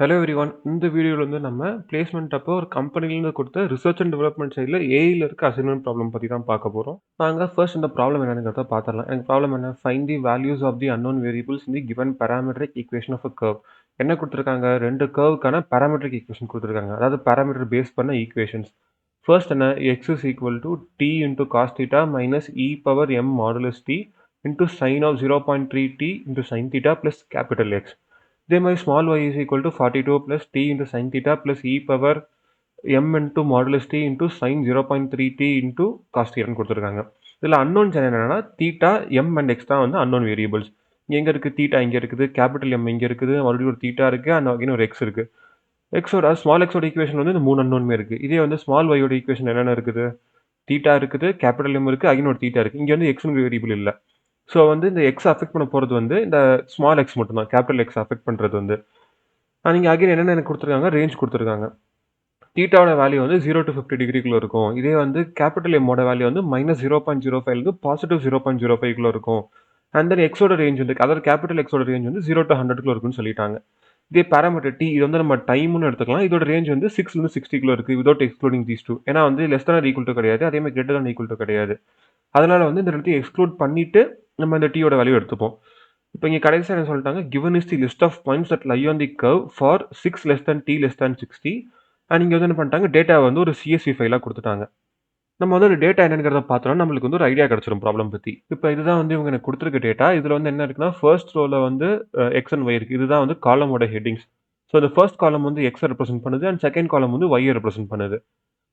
Hello everyone. இந்த வீடியோல வந்து நம்ம பிளேஸ்மெண்ட் அப்போ ஒரு கம்பெனிலேருந்து கொடுத்த ரிசர்ச் அண்ட் டெவலப்மெண்ட் சைடில் ஏஐல இருக்க அசைன்மெண்ட் ப்ராப்ளம் பற்றி தான் பார்க்க போகிறோம். நாங்கள் ஃபர்ஸ்ட் இந்த ப்ராப்ளம் என்னங்கிறத பார்த்துடலாம். எனக்கு ப்ராப்ளம் என்ன, find the values of the unknown variables in the given parametric equation of a curve. என்ன கொடுத்துருக்காங்க, ரெண்டு கர்வுக்கான பேராமெட்ரிக் ஈக்குவேஷன் கொடுத்துருக்காங்க, அதாவது பேராமீட்டர் பேஸ் பண்ண ஈக்குவேஷன்ஸ். ஃபர்ஸ்ட் என்ன, x is equal to t into cos theta minus e power m modulus t into sine of 0.3 t into sine theta plus capital X. இதே மாதிரி small y is equal to 42 plus t into sin theta plus e power m into modulus t into sin 0.3 t into cos theta கொடுத்துருக்காங்க. இதில் unknowns என்னென்னா theta M and X தான் வந்து unknown variables. எங்கே இருக்குது, theta இங்கே இருக்குது, capital M இங்கே இருக்குது, மறுபடியும் ஒரு தீட்டா இருக்குது, அண்ட் அகைன் ஒரு எக்ஸ் இருக்குது. எக்ஸோட ஸ்மால் எக்ஸோட ஈக்குவேஷன் வந்து இந்த மூணு அன்னோன்மே இருக்குது. இதே வந்து ஸ்மால் ஒய்யோட ஈக்குவேஷன் என்னென்ன இருக்குது, தீட்டா இருக்குது, கேபிட்டல் எம் இருக்குது, அகைன் ஒரு தீட்டா இருக்குது. இங்கே வந்து எக்ஸ் வேரியபிள் இல்லை. ஸோ வந்து இந்த எக்ஸ் அஃபெக்ட் பண்ண போகிறது வந்து இந்த ஸ்மால் எக்ஸ் மட்டும்தான். கேபிட்டல் எக்ஸ் அஃபெக்ட் பண்ணுறது வந்து நீங்கள் அகைன் என்னென்ன எனக்கு கொடுத்துருக்காங்க, ரேஞ்ச் கொடுத்துருக்காங்க. தீட்டாவோட வேல்யூ வந்து 0 to 50 டிகிரிக்குள்ளே இருக்கும். இதே வந்து கேபிட்டல் எம்மோட வேல்யூ வந்து -0.05 பாசிட்டிவ் 0.05 இருக்கும். அண்ட் தென் எக்ஸோட ரேஞ்ச் வந்து, அதாவது கேபிட்டல் எக்ஸோட ரேஞ்ச் வந்து 0 to 100 இருக்குன்னு சொல்லிட்டாங்க. இதே பேராமீட்டர் டி, இது வந்து நம்ம டைம்னு எடுத்துக்கலாம். இதோட ரேஞ்ச் வந்து 6 to 60 இருக்குது, விதவுட் எக்ஸ்க்ளூடிங் தீஸ் டூ. ஏன்னா வந்து லெஸ் தான் ஈக்குவல் டு கிடையாது, அதே மாதிரி கிரேட்டர் தான் ஈக்குவல் டு கிடையாது. அதனால வந்து இந்த ரெண்டு எக்ஸ்க்ளூட் பண்ணிட்டு நம்ம இந்த டீயோட வேல்யூ எடுத்துப்போம். இப்போ இங்கே கடைசியாக என்ன சொல்லிட்டாங்க, given is the list of points that lie on the curve for 6 less than t less than 60. And இங்கே வந்து என்ன பண்ணிட்டாங்க, டேட்டா வந்து ஒரு சிஎஸ்வி ஃபைலாக கொடுத்துட்டாங்க. நம்ம வந்து ஒரு டேட்டா என்னங்கிறத பார்த்தோம்னா நம்மளுக்கு வந்து ஒரு ஐடியா கிடச்சிரும் ப்ராப்ளம் பற்றி. இப்போ இதுதான் வந்து இவங்க எனக்கு கொடுத்துருக்க டேட்டா. இதில் வந்து என்ன இருக்குன்னா, ஃபர்ஸ்ட் ரோவில் வந்து எக்ஸ் அண்ட் ஒய் இருக்குது. இதுதான் வந்து காலமோட ஹெட்டிங்ஸ். ஸோ இந்த ஃபர்ஸ்ட் காலம் வந்து எக்ஸை ரெப்ரசென்ட் பண்ணுது அண்ட் செகண்ட் காலம் வந்து ஒய்யை ரெப்ரசென்ட் பண்ணுது.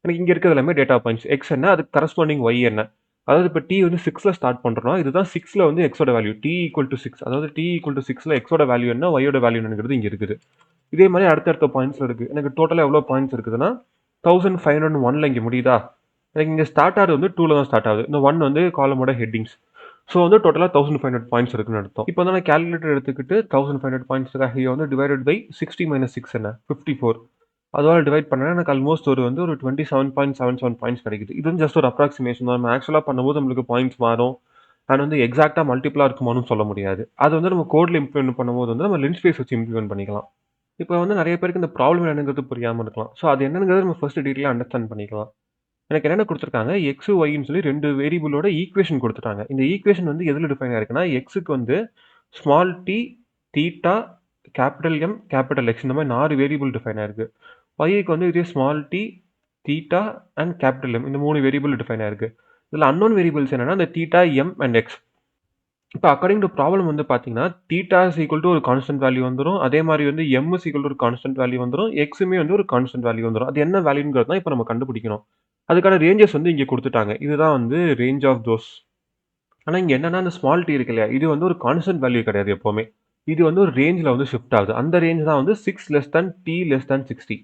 எனக்கு இங்கே இருக்கிறது எல்லாமே டேட்டா பாயிண்ட்ஸ். எக்ஸ் என்ன, அதுக்கு கரஸ்பாண்டிங் ஒய் என்ன. அதாவது இப்போ டி வந்து 6ல் ஸ்டார்ட் பண்ணுறோம், இதுதான் 6ல் வந்து எக்ஸோட வேல்யூ டி ஈக்குவல் டு 6. அதாவது டி ஈக்குவல் டு 6ல் எக்ஸோட வேல்யூ என்ன, ஒய்யோட வேல்யூ என்னங்கிறது இங்கே இருக்குது. இதே மாதிரி அடுத்தடுத்த பாயிண்ட்ஸில் இருக்குது. எனக்கு டோட்டலாக எவ்வளோ பாயிண்ட்ஸ் இருக்குதுன்னா 1501 இங்கே முடியுதா. எனக்கு இங்கே ஸ்டார்ட் ஆகுது வந்து 2ல் தான் ஸ்டார்ட் ஆகுது. இந்த 1 வந்து காலமோட ஹெட்டிங்ஸ். ஸோ வந்து டோட்டலாக 1500 பாயிண்ட்ஸ் இருக்குன்னு அர்த்தம். இப்போ வந்து நான் கேல்குலேட்டர் எடுத்துக்கிட்டு 1500 பாயிண்ட்ஸுக்காக இங்கே வந்து டிவைடட் பை 60 - 6 என்ன 54. அதோட டிவைட் பண்ணா எனக்கு ஆல்மோஸ்ட் ஒரு 27.77 பாயிண்ட்ஸ் கிடைக்குது. இது வந்து ஜஸ்ட் ஒரு அப்ராக்சிமேஷன் தான். நம்ம ஆக்சுவலாக பண்ணும்போது நம்மளுக்கு பாயிண்ட்ஸ் மாறும். அண்ட் வந்து எக்ஸாக்டாக மல்டிபிளாக இருக்குமான்னு சொல்ல முடியாது. அது வந்து நம்ம கோடில் இம்ப்ளிமெண்ட் பண்ணும்போது வந்து நம்ம லின்ச் ஸ்பேஸ் வச்சு இம்ப்ளிமெண்ட் பண்ணிக்கலாம். இப்போ வந்து நிறைய பேருக்கு இந்த ப்ராப்ளம் என்னங்கிறது புரியாமல் இருக்கலாம். ஸோ அது என்னங்கிறது நம்ம ஃபர்ஸ்ட் டீட்டெயிலாக அண்டர்ஸ்டாண்ட் பண்ணிக்கலாம். எனக்கு என்னென்ன கொடுத்துருக்காங்க, எக்ஸ் ஒய்ன்னு சொல்லி ரெண்டு வேரியபிளோட ஈக்குவேஷன் கொடுத்துட்டாங்க. இந்த ஈக்குவேஷன் வந்து எதில் டிஃபைன் ஆயிருக்குன்னா, எக்ஸுக்கு வந்து small t, theta, capital M, capital X, இந்த மாதிரி 4 வேரியபிள் டிஃபைன் ஆயிருக்கு. ஒய்க்கு வந்து இதே small t, theta and capital M, இந்த 3 வேரியபிள் டிஃபைன் ஆயிருக்கு. இதில் அன்னோன் வேரியபிள்ஸ் என்னன்னா இந்த தீட்டா, எம் அண்ட் எக்ஸ். இப்போ அக்கார்டிங் டு ப்ராப்ளம் வந்து பார்த்தீங்கன்னா, தீட்டா இஸ் ஈக்குவல் டு ஒரு கான்ஸ்டன்ட் வேல்யூ வந்துடும். அதே மாதிரி வந்து எம் இஸ் ஈக்குவல் டு ஒரு கான்ஸ்டன்ட் வேல்யூ வந்துடும். எக்ஸுமே வந்து ஒரு கான்ஸ்டன்ட் வேல்யூ வந்துடும். அது என்ன வேல்யூங்கிறது தான் இப்போ நம்ம கண்டுபிடிக்கணும். அதுக்கான ரேஞ்சஸ் வந்து இங்கே கொடுத்துட்டாங்க. இதுதான் வந்து ரேஞ்ச் ஆஃப் தோஸ். ஆனால் இங்கே என்னன்னா, அந்த ஸ்மால் டி இருக்கு இல்லையா, இது வந்து ஒரு கான்ஸ்டன்ட் வேல்யூ கிடையாது எப்போவுமே. இது வந்து ஒரு ரேஞ்சில் வந்து ஷிஃப்ட் ஆகுது. அந்த ரேஞ்ச் தான் வந்து 6 less than t less than 60.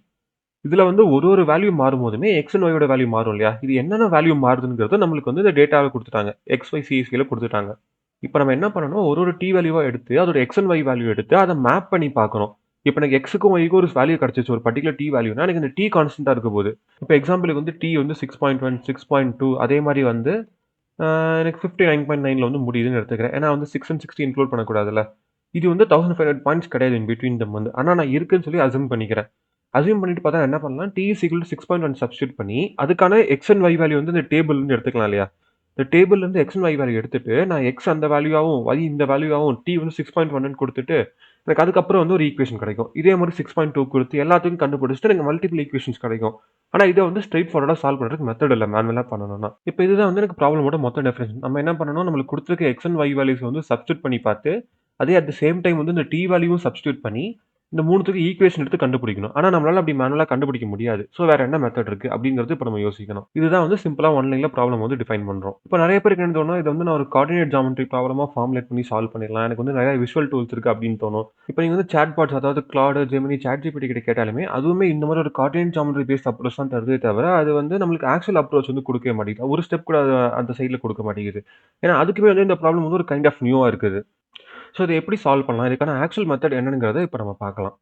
இதில் வந்து ஒரு வேல்யூ மாறும் போதுமே எக்ஸ் அண்ட் ஒயோட வேல்யூ மாறும் இல்லையா. இது என்னென்ன வேல்யூ மாறுதுங்கிறது நம்மளுக்கு வந்து இந்த டேட்டாவை கொடுத்துட்டாங்க, எக்ஸ் ஒய் சிஎஸ்வியில் கொடுத்துட்டாங்க. இப்போ நம்ம என்ன பண்ணணும், ஒரு டி வேல்யூவாக எடுத்து அதோட எக்ஸ் அண்ட் ஒய் வேல்யூ எடுத்து அதை மேப் பண்ணி பார்க்கணும். இப்போ எனக்கு எக்ஸுக்கும் ஒய்க்கும் ஒரு வேல்யூ கிடச்சிச்சு, ஒரு பர்டிகுலர் டி வேல்யூனா எனக்கு இந்த டி கான்ஸ்டன்ட்டாக இருக்க போது. இப்போ எக்ஸாம்பிளுக்கு வந்து டி வந்து 6.1, 6.2, அதே மாதிரி வந்து எனக்கு 59.9 வந்து முடியுதுன்னு எடுத்துக்கிறேன். ஏன்னா வந்து 6 and 60 இன்க்ளூட் பண்ணக்கூடாதுல்ல. இது வந்து 1500 பாயிண்ட்ஸ் கிடையாது இன் பிட்வீன் தம் வந்து. ஆனால் நான் இருக்குன்னு சொல்லி அசூம் பண்ணிக்கிறேன். அசூம் பண்ணிட்டு பார்த்தா என்ன பண்ணலாம், t is equal to 6.1 substitute பண்ணி அதுக்கான எக்ஸ் அண்ட் ஒய் வேல்யூ வந்து இந்த டேபிள்லேருந்து எடுத்துக்கலாம் இல்லையா. இந்த டேபிள்லேருந்து எக்ஸ் அண்ட் ஒய் வேல்யூ எடுத்துட்டு நான் எக்ஸ் அந்த வேல்யூவாகவும் ஒய் இந்த வேல்யூவாகவும் டி வந்து 6.1 கொடுத்துட்டு எனக்கு அதுக்கப்புறம் வந்து ஒரு ஈக்குவேஷன் கிடைக்கும். இதே மாதிரி 6.2 கொடுத்து எல்லாத்துக்கும் கண்டுபிடிச்சிட்டு எனக்கு மல்டிபிள் ஈக்குவேஷன்ஸ் கிடைக்கும். ஆனால் இதை வந்து ஸ்ட்ரெயிட் ஃபார்வர்டாக சால்வ் பண்ணுறதுக்கு மெத்தட் இல்லை, மேனுவலாக பண்ணணும்னா. இப்போ இதுதான் வந்து எனக்கு ப்ராப்ளமோட மொத்த டெஃபினேஷன். நம்ம என்ன பண்ணணும், நம்மளுக்கு கொடுத்துருக்க எக்ஸ் அண்ட் ஒய் வேல்யூஸ் வந்து சப்ஸ்டியூட் பண்ணி பார்த்து அதே அட் த சேம் டைம் வந்து இந்த டி வேல்யூவும் சப்ஸ்டியூட் பண்ணி இந்த மூணுத்துக்கு ஈக்குவேஷன் எடுத்து கண்டுபிடிக்கணும். ஆனால் நம்மளால அப்படி மேனுவலாக கண்டுபிடிக்க முடியாது. ஸோ வேற என்ன மெத்தட் இருக்கு அப்படிங்கிறது இப்போ நம்ம யோசிக்கணும். இதுதான் வந்து சிம்பிளா ஒன்லைன்ல ப்ராப்ளம் வந்து டிஃபைன் பண்றோம். இப்போ நிறைய பேருக்கு என்ன தோணும், இதை வந்து நான் ஒரு கோஆர்டினேட் ஜாமெட்ரி ப்ராப்ளமா ஃபார்முலேட் பண்ணி சால்வ் பண்ணிடலாம், எனக்கு வந்து நிறைய விஷுவல் டூல்ஸ் இருக்கு அப்படின்னு தோணும். இப்போ நீங்க வந்து சாட் பாட்ஸ், அதாவது கிளாட், ஜெமினி, சாட் ஜிபிடி கிட்ட கேட்டாலுமே அதுவுமே இந்த மாதிரி ஒரு கோஆர்டினேட் ஜாமெட்ரி பேஸ்ட் அப்ரோச் தான் தருதே தவிர அது வந்து நம்மளுக்கு ஆக்சுவல் அப்ரோச் வந்து கொடுக்கவே மாட்டேங்குது. ஒரு ஸ்டெப் கூட அந்த சைடில் கொடுக்க மாட்டேங்குது. ஏன்னா அதுக்குமே வந்து இந்த ப்ராப்ளம் வந்து ஒரு கைண்ட் ஆஃப் நியூவா இருக்குது. ஸோ இதை எப்படி சால்வ் பண்ணலாம், இதுக்கான ஆக்சுவல் மெத்தட் என்னங்கிறத இப்போ நம்ம பார்க்கலாம்.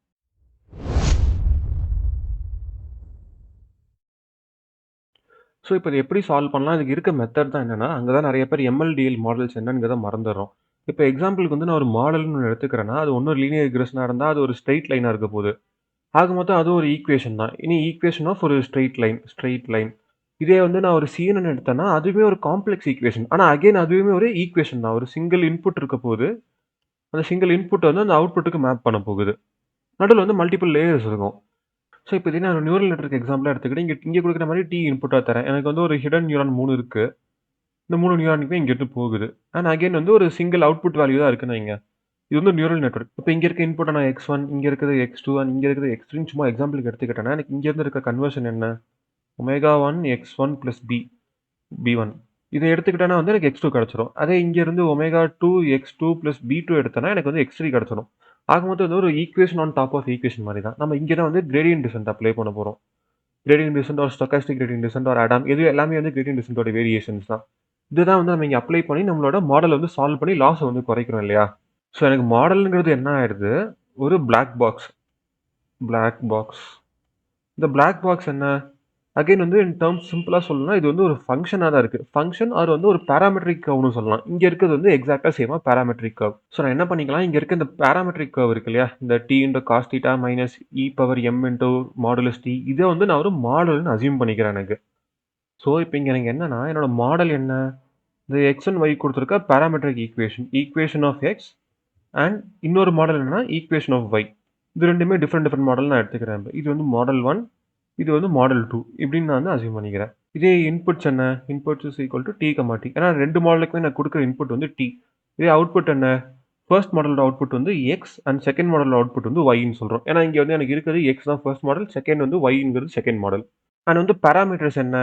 ஸோ இப்போ இதை எப்படி சால்வ் பண்ணலாம், இதுக்கு இருக்க மெத்தட் தான் என்னன்னா, அங்கே தான் நிறைய பேர் எம்எல்டிஎல் மாடல்ஸ் என்னங்கிறத மறந்துடுறோம். இப்போ எக்ஸாம்பிளுக்கு வந்து நான் ஒரு மாடல்னு ஒன்று எடுத்துக்கிறேன்னா, அது ஒன்றும் லீனியர் ரிக்ரெஷனாக இருந்தால் அது ஒரு ஸ்ட்ரெயிட் லைனாக இருக்க போகுது. ஆக மொத்தம் அது ஒரு ஈக்குவேஷன் தான். இனி ஈக்குவேஷன் ஆஃப் ஒரு ஸ்ட்ரெயிட் லைன். இதே வந்து நான் ஒரு CNN எடுத்தேன்னா, அதுவே ஒரு காம்ப்ளெக்ஸ் ஈக்குவேஷன். ஆனா அகைன் அதுவுமே ஒரு ஈக்குவேஷன் தான். ஒரு சிங்கிள் இன்புட் இருக்க போது, அந்த சிங்கிள் இன்புட் வந்து அந்த அவுட்புட்டுக்கு மேப் பண்ண போகுது. நடுவுல வந்து மல்டிபிள் லேயர்ஸ் இருக்கும். ஸோ இப்போ இதே நான் நியூரல் நெட்வொர்க் எக்ஸாம்பிளா எடுத்துக்கிட்டு, இங்க குடுக்குற மாரி T இன்புட்டா தரேன். எனக்கு வந்து ஒரு ஹிடன் நியூரான் 3 இருக்கு. இந்த 3 நியூரானுக்குமே இங்கேருந்து போகுது. அண்ட் அகைன் வந்து ஒரு சிங்கிள் அவுட்புட் வேல்யூ தான் இருக்குன்னு வைங்க. இது வந்து நியூரல் நெட்வொர்க். இப்ப இங்க இருக்க இன்புட்ட நான் X1, இங்க இருக்கிறது X2 அண்ட் இங்க இருக்கிறது X3ன்னு சும்மா எக்ஸாம்பிளுக்கு எடுத்துக்கிட்டேன்னா, எனக்கு இங்க இருந்து இருக்க கன்வர்ஷன் என்ன? Omega 1 X1 plus B1. இத எடுத்துக்கிட்டேன்னா வந்து எனக்கு X2 கிடைச்சிரும். அதே இங்க இருந்து ஒமேகா 2 X2 பிளஸ் B2 எடுத்தேன்னா எனக்கு வந்து X3 கிடைச்சிரும். ஆக மொத்தம் இது ஒரு equation on top of equation மாரி தான். நம்ம இங்க தான் வந்து கிரேடியன்ட் டிசென்ட் அப்ளை பண்ண போறோம். Gradient descent or stochastic gradient descent or Adam இது எல்லாமே வந்து கிரேடியன்ட் டிசென்ட்டோட வேரியேஷன்ஸ் தான். இதுதான் வந்து நம்ம இங்க அப்ளை பண்ணி நம்மளோட மாடல வந்து சால்வ் பண்ணி லாஸ வந்து குறைக்கிறோம் இல்லையா? ஸோ எனக்கு மாடல்ங்கிறது என்ன ஆயிடுது? ஒரு பிளாக் பாக்ஸ். Black box. இந்த பிளாக் பாக்ஸ் என்ன? அகைன் வந்து இன் டெர்ம்ஸ் சிம்பிளா சொல்லணும்னா, இது வந்து ஒரு ஃபங்ஷனா தான் இருக்கு. ஃபங்ஷன் ஆர் வந்து ஒரு பாராமெட்ரிக் கர்வ்னு சொல்லலாம். இங்க இருக்கிறது வந்து எக்ஸாக்ட்டா சேமா பாராமெட்ரிக் கர்வ். ஸோ நான் என்ன பண்ணிக்கலாம், இங்க இருக்க இந்த பாராமெட்ரிக் கர்வ் இருக்கு இல்லையா? இந்த t into cos theta minus e power m into modulus t இத வந்து நான் ஒரு மாடல்னு அஸ்யூம் பண்ணிக்கிறேன் எனக்கு. ஸோ இப்போ இங்க எனக்கு என்னன்னா, என்னோட மாடல் என்ன? இந்த x அண்ட் y குடுத்திருக்க parametric equation of x and இன்னொரு மாடல் என்னன்னா, ஈக்குவேஷன் ஆஃப் y. இது 2மே டிஃபரெண்ட் மாடல் நான் எடுத்துக்கிறேன். இது வந்து மாடல் 1, இது வந்து மாடல் 2 இப்படின்னு நான் வந்து அஸ்யூம் பண்ணிக்கிறேன். இதே இன்புட்ஸ் என்ன? Inputs is equal to t, t. ஏன்னா 2 மாடலுக்குமே நான் குடுக்குற இன்புட் வந்து t. இதே அவுட்புட் என்ன? ஃபர்ஸ்ட் மாடலோட அவுட்புட் வந்து x அண்ட் செகண்ட் மாடலோட அவுட்புட் வந்து yன்னு சொல்றோம். ஏன்னா இங்க வந்து எனக்கு இருக்கிறது x தான் ஃபர்ஸ்ட் மாடல், செகண்ட் வந்து yங்கிறது செகண்ட் மாடல். அண்ட் வந்து பாராமீட்டர்ஸ் என்ன?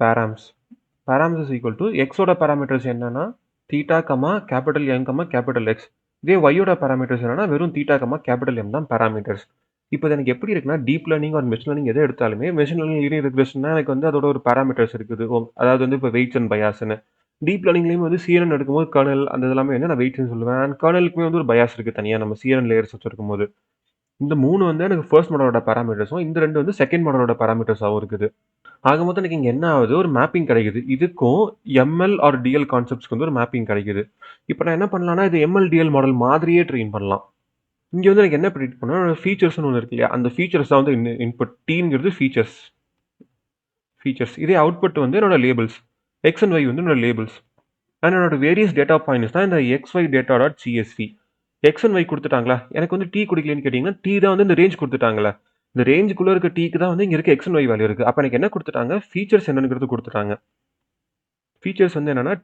Params. Params is equal to x ஓட பாராமீட்டர்ஸ் என்னன்னா theta comma capital M comma capital X. இதே y ஓட பாராமீட்டர்ஸ் என்னன்னா வெறும் தீட்டா கமா கேபிட்டல் M தான் பாராமீட்டர்ஸ். இப்போ இது எனக்கு எப்படி இருக்குன்னா deep learning or machine learning எதை எடுத்தாலுமே மெஷின் லேர்னிங் லீனியர் ரிக்ரெஷன்னா எனக்கு வந்து அதோட ஒரு பாராமீட்டர்ஸ் இருக்குது. அதாவது வந்து இப்போ வெயிட்ஸ் அண்ட் பயாஸ்ன்னு. டீப் லேர்னிங்லேயும் வந்து CNN எடுக்கும்போது கர்னல் அந்த இதெல்லாமே வந்து நான் வெயிட்ஸ்னு சொல்லுவேன். அண்ட் கர்னலுக்குமே வந்து ஒரு பயாஸ் இருக்கு தனியாக நம்ம CNN லேயர்ஸ் வச்சிருக்கும் போது. இந்த 3 வந்து எனக்கு ஃபர்ஸ்ட் மாடலோட பாராமீட்டர்ஸும் இந்த 2 வந்து செகண்ட் மாடலோட பாராமீட்டர்ஸாகவும் இருக்குது. ஆக மொத்தம் எனக்கு இங்க என்ன ஆகுது? ஒரு மேப்பிங் கிடைக்குது. இதுக்கும் எம்எல் ஆர் டிஎல் கான்செப்ட்ஸ்க்கு வந்து ஒரு மேப்பிங் கிடைக்குது. இப்போ நான் என்ன பண்ணலாம்னா, இது எம்எல், டிஎல் மாடல் மாதிரியே ட்ரெயின் பண்ணலாம். இங்க வந்து எனக்கு என்ன ப்ரெடிக்ட் பண்ணணும், ஃபீச்சர்ஸ்னு ஒண்ணு இருக்கு இல்லையா? அந்த ஃபீச்சர்ஸ் தான் வந்து இன்புட். டீங்கிறது ஃபீச்சர்ஸ். இதே அவுட்புட் வந்து என்னோட லேபிள்ஸ். எக்ஸ் அண்ட் ஒய் வந்து என்னோட லேபிள்ஸ். அண்ட் என்னோட வேரியஸ் டேட்டா பாயிண்ட்ஸ் தான் இந்த XY data dot CSV. X and Y கொடுத்துட்டாங்களா? எனக்கு வந்து டி குடுக்கலைன்னு கேட்டீங்கன்னா, டி தான் வந்து இந்த ரேஞ்ச் குடுத்துட்டாங்கல்ல. இந்த ரேஞ்சுக்குள்ள இருக்க டீக்கு தான் வந்து இங்க இருக்க எக்ஸ் அண்ட் ஒய் வேல்யூ இருக்கு. அப்ப எனக்கு என்ன குடுத்துட்டாங்க? ஃபீச்சர்ஸ் என்னங்கிறது குடுத்துட்டாங்க. ஃபீச்சர்ஸ் வந்து என்னன்னா,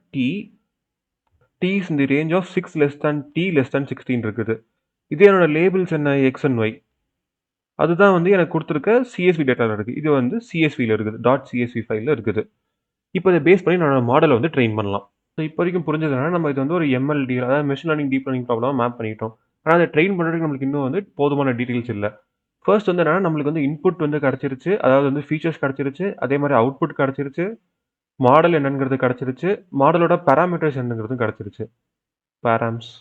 t is in the range of 6 less than t less than 16 இருக்குது. இது என்னோட லேபிள்ஸ் என்ன? X and y. அதுதான் வந்து எனக்கு குடுத்துருக்க CSV டேட்டால இருக்கு. இது வந்து CSVல இருக்குது. .csv ஃபைல்ல இருக்குது. இப்போ இத பேஸ் பண்ணி நான் மாடல வந்து ட்ரெயின் பண்ணலாம். ஸோ இப்போ வரைக்கும் புரிஞ்சதுனா, நம்ம இது வந்து ஒரு MLD அதாவது மெஷின் லேர்னிங், டீப் லேர்னிங் ப்ராப்ளமா மேப் பண்ணிட்டோம். ஆனா அத ட்ரெயின் பண்றதுக்கு நம்மளுக்கு இன்னும் வந்து போதுமான டீடைல்ஸ் இல்ல. ஃபர்ஸ்ட் வந்து என்னன்னா, நம்மளுக்கு வந்து இன்புட் வந்து கிடைச்சிருச்சு. அதாவது வந்து ஃபீச்சர்ஸ் கிடைச்சிருச்சு. அதே மாரி அவுட்புட் கிடைச்சிருச்சு. மாடல் என்னங்கிறது கிடைச்சிருச்சு. மாடலோட பாராமீட்டர்ஸ் என்னங்கிறதும் கிடைச்சிருச்சு. பாராம்ஸ்.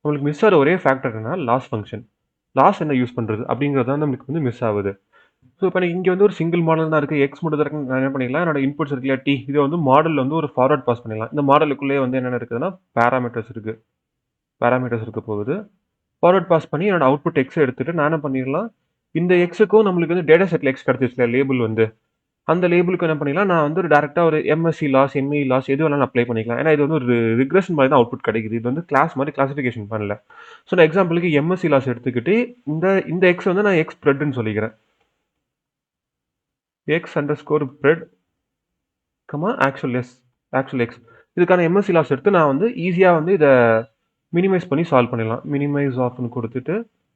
நம்மளுக்கு மிஸ் ஆகுற ஒரே ஃபேக்டர் என்னன்னா, லாஸ் ஃபங்ஷன். லாஸ் என்ன யூஸ் பண்றது? அப்படிங்கிறது தான் நம்மளுக்கு வந்து மிஸ் ஆகுது. ஸோ இப்போ எனக்கு இங்க வந்து ஒரு சிங்கிள் மாடல் தான் இருக்கு. எக்ஸ் மட்டும் தான் இருக்கு. நான் என்ன பண்ணிக்கலாம், என்னோட இன்புட்ஸ் இருக்கு இல்லையா? இதை வந்து மாடல்ல வந்து ஒரு ஃபார்வர்ட் பாஸ் பண்ணிடலாம். இந்த மாடலுக்குள்ளேயே வந்து என்னென்ன இருக்குதுன்னா, பாராமீட்டர்ஸ் இருக்கு. பாராமீட்டர்ஸ் இருக்க போகுது. ஃபார்வர்ட் பாஸ் பண்ணி என்னோட அவுட்புட் எக்ஸ் எடுத்துட்டு நான் என்ன பண்ணிடலாம், இந்த எக்ஸுக்கும் நம்மளுக்கு வந்து டேட்டா செட்ல எக்ஸ் கிடைச்சிருச்சு லேபிள் வந்து. அந்த லேபிளுக்கு என்ன பண்ணிக்கலாம், நான் வந்து ஒரு டேரக்டா ஒரு MSE லாஸ், ME லாஸ் எது வேணாலும் அப்ளை பண்ணிக்கலாம். ஏன்னா இது வந்து ஒரு ரிக்ரெஷன் மாதிரி தான் அவுட்புட் கிடைக்குது. இது வந்து கிளாஸ் மாதிரி கிளாசிஃபிகேஷன் பண்ணல. ஸோ நான் எக்ஸாம்பிளுக்கு MSE லாஸ் எடுத்துக்கிட்டு இந்த இந்த எக்ஸ் வந்து நான் எக்ஸ் ஸ்ப்ரெட்னு சொல்லிக்கிறேன். X under score spread actual X. இதுக்கான MSE லாஸ் எடுத்து நான் வந்து ஈஸியாக வந்து இதை மினிமைஸ் பண்ணி சால்வ் பண்ணிடலாம். மினிமைஸ் ஆஃப்னு கொடுத்துட்டு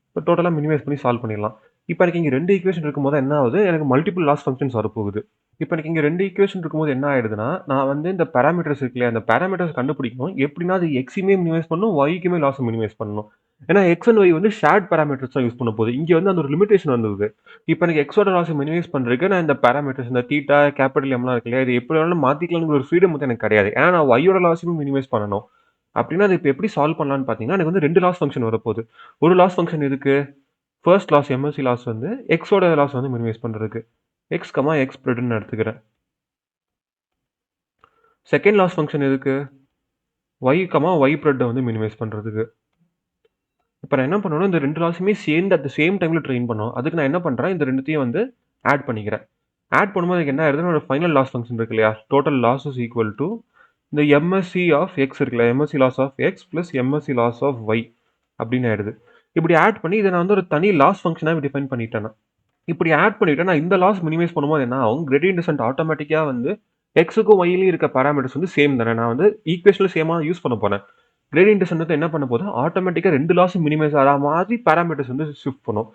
இப்போ டோட்டலாக மினிமைஸ் பண்ணி சால்வ் பண்ணிடலாம். இப்போ எனக்கு இங்கே 2 ஈக்குவேஷன் இருக்கும்போது என்ன ஆகுது, எனக்கு மல்டிபிள் லாஸ் ஃபங்க்ஷன்ஸ் வரப்போகுது. இப்போ எனக்கு இங்கே 2 ஈக்குவேஷன் இருக்கும்போது என்ன ஆயிடுதுன்னா, நான் வந்து இந்த பாராமீட்டர்ஸ் இருக்கு இல்லையா, அந்த பாராமீட்டர்ஸ் கண்டுபிடிக்கணும். எப்படின்னா அது எக்ஸுமே மினிமைஸ் பண்ணணும், ஒய்க்குமே லாஸ் மினிமைஸ் பண்ணணும். ஏன்னா எக்ஸ் அண்ட் ஒய் வந்து ஷேர்ட் பாராமீட்டர்ஸ் தான் யூஸ் பண்ண போகுது. இங்கே வந்து அந்த ஒரு லிமிடேஷன் வந்தது. இப்போ எனக்கு எக்ஸோட லாஸ் மினிமைஸ் பண்றதுக்கு நான் இந்த பாராமீட்டர்ஸ் இந்த தீட்டா கேபிட்டல் எம்லாம் இருக்கு இல்லையா, இது எப்படி வேணாலும் மாத்திக்கலாம்னு ஒரு ஃப்ரீடம் வந்து எனக்கு கிடையாது. ஏன்னா நான் ஒய்யோட லாஸுமே மினிமைஸ் பண்ணணும். அப்படின்னா அது இப்போ எப்படி சால்வ் பண்ணலாம்னு பார்த்தீங்கன்னா, எனக்கு வந்து 2 லாஸ் ஃபங்க்ஷன் வரப்போகுது. ஒரு லாஸ் ஃபங்க்ஷன் எதுக்கு? ஃபர்ஸ்ட் லாஸ் MSE லாஸ் வந்து எக்ஸோட லாஸ் வந்து மினிமைஸ் பண்றதுக்கு. எக்ஸ் எக்ஸ் ஸ்ப்ரெட்னு எடுத்துக்கிறேன். செகண்ட் லாஸ் ஃபங்க்ஷன் எதுக்கு? ஒய் ஒய் ஸ்ப்ரெட்டை வந்து மினிமைஸ் பண்றதுக்கு. இப்போ நான் என்ன பண்ணுவேன்னா, இந்த 2 லாஸுமே சேர்ந்து அட் த சேம் டைம்ல ட்ரெயின் பண்ணும். அதுக்கு நான் என்ன பண்றேன், இந்த 2த்தையும் வந்து ஆட் பண்ணிக்கிறேன். ஆட் பண்ணும்போது எனக்கு என்ன ஆயிடுதுன்னா, என்னோட ஃபைனல் லாஸ் ஃபங்ஷன் இருக்கு இல்லையா? Total loss is equal to இந்த எம்எஸ்சி ஆஃப் எக்ஸ் இருக்குல்ல, MSE loss of x plus MSE loss of y அப்படின்னு ஆயிடுது. இப்படி ஆட் பண்ணி இதை நான் வந்து ஒரு தனி லாஸ் ஃபங்க்ஷனாக டிஃபைன் பண்ணிட்டேன். இப்படி ஆட் பண்ணிவிட்டு நான் இந்த லாஸ் மினிமைஸ் பண்ணும்போது என்ன ஆகும், கிரேடியன்ட் டிசன்ட் ஆட்டோமேட்டிக்காக வந்து எக்ஸுக்கும் ஒய்லையும் இருக்க பேராமீட்டர்ஸ் வந்து சேம் தானே. நான் வந்து ஈக்குவேஷனில் சேமாக யூஸ் பண்ண போகிறேன். கிரேடியன்ட் டிசன்ட் வந்து என்ன பண்ண போது ஆட்டோமேட்டிக்காக 2 லாஸும் மினிமைஸ் ஆகிற மாதிரி பேராமீட்டர்ஸ் வந்து ஷிஃப்ட் பண்ணும்.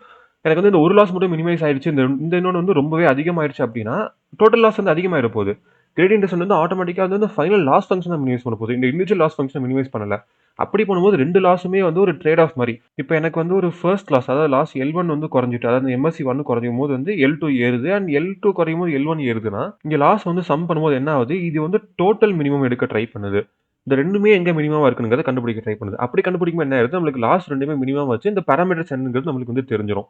எனக்கு வந்து இந்த ஒரு லாஸ் மட்டும் மினிமைஸ் ஆயிடுச்சு, இந்த இன்னொன்று வந்து ரொம்பவே அதிகமாயிடுச்சு அப்படின்னா டோட்டல் லாஸ் வந்து அதிகமாகிட போகுது. கிரேடியன்ட் டிசன்ட் வந்து ஆட்டோமேட்டிக்காக வந்து ஃபைனல் லாஸ் ஃபங்க்ஷனை மினிமைஸ் பண்ண போகுது. இந்த இண்டிவிஜுவல் லாஸ் ஃபங்க்ஷனை மினிமைஸ் பண்ணல. அப்படி பண்ணும்போது 2 லாஸுமே வந்து ஒரு ட்ரேட் ஆஃப் மாதிரி. இப்போ எனக்கு வந்து ஒரு ஃபர்ஸ்ட் லாஸ், அதாவது லாஸ் L1 வந்து குறைஞ்சிட்டு, அதாவது எம்எஸ்சி 1 குறையும் போது வந்து L2 ஏறுது அண்ட் L2 குறையும் போது L1 ஏறுதுன்னா இங்கே லாஸ் வந்து சம் பண்ணும்போது என்ன ஆகுது, இது வந்து டோட்டல் மினிமம் எடுக்க ட்ரை பண்ணுது. இந்த ரெண்டுமே எங்க மினிமமா இருக்குங்கிறத கண்டுபிடிக்க ட்ரை பண்ணுது. அப்படி கண்டுபிடிக்கும் என்ன ஆயிருது, நம்மளுக்கு லாஸ் ரெண்டுமே மினிமம் வச்சு இந்த பாராமீட்டர்ஸ் என்னங்கிறது நம்மளுக்கு வந்து தெரிஞ்சிடும்.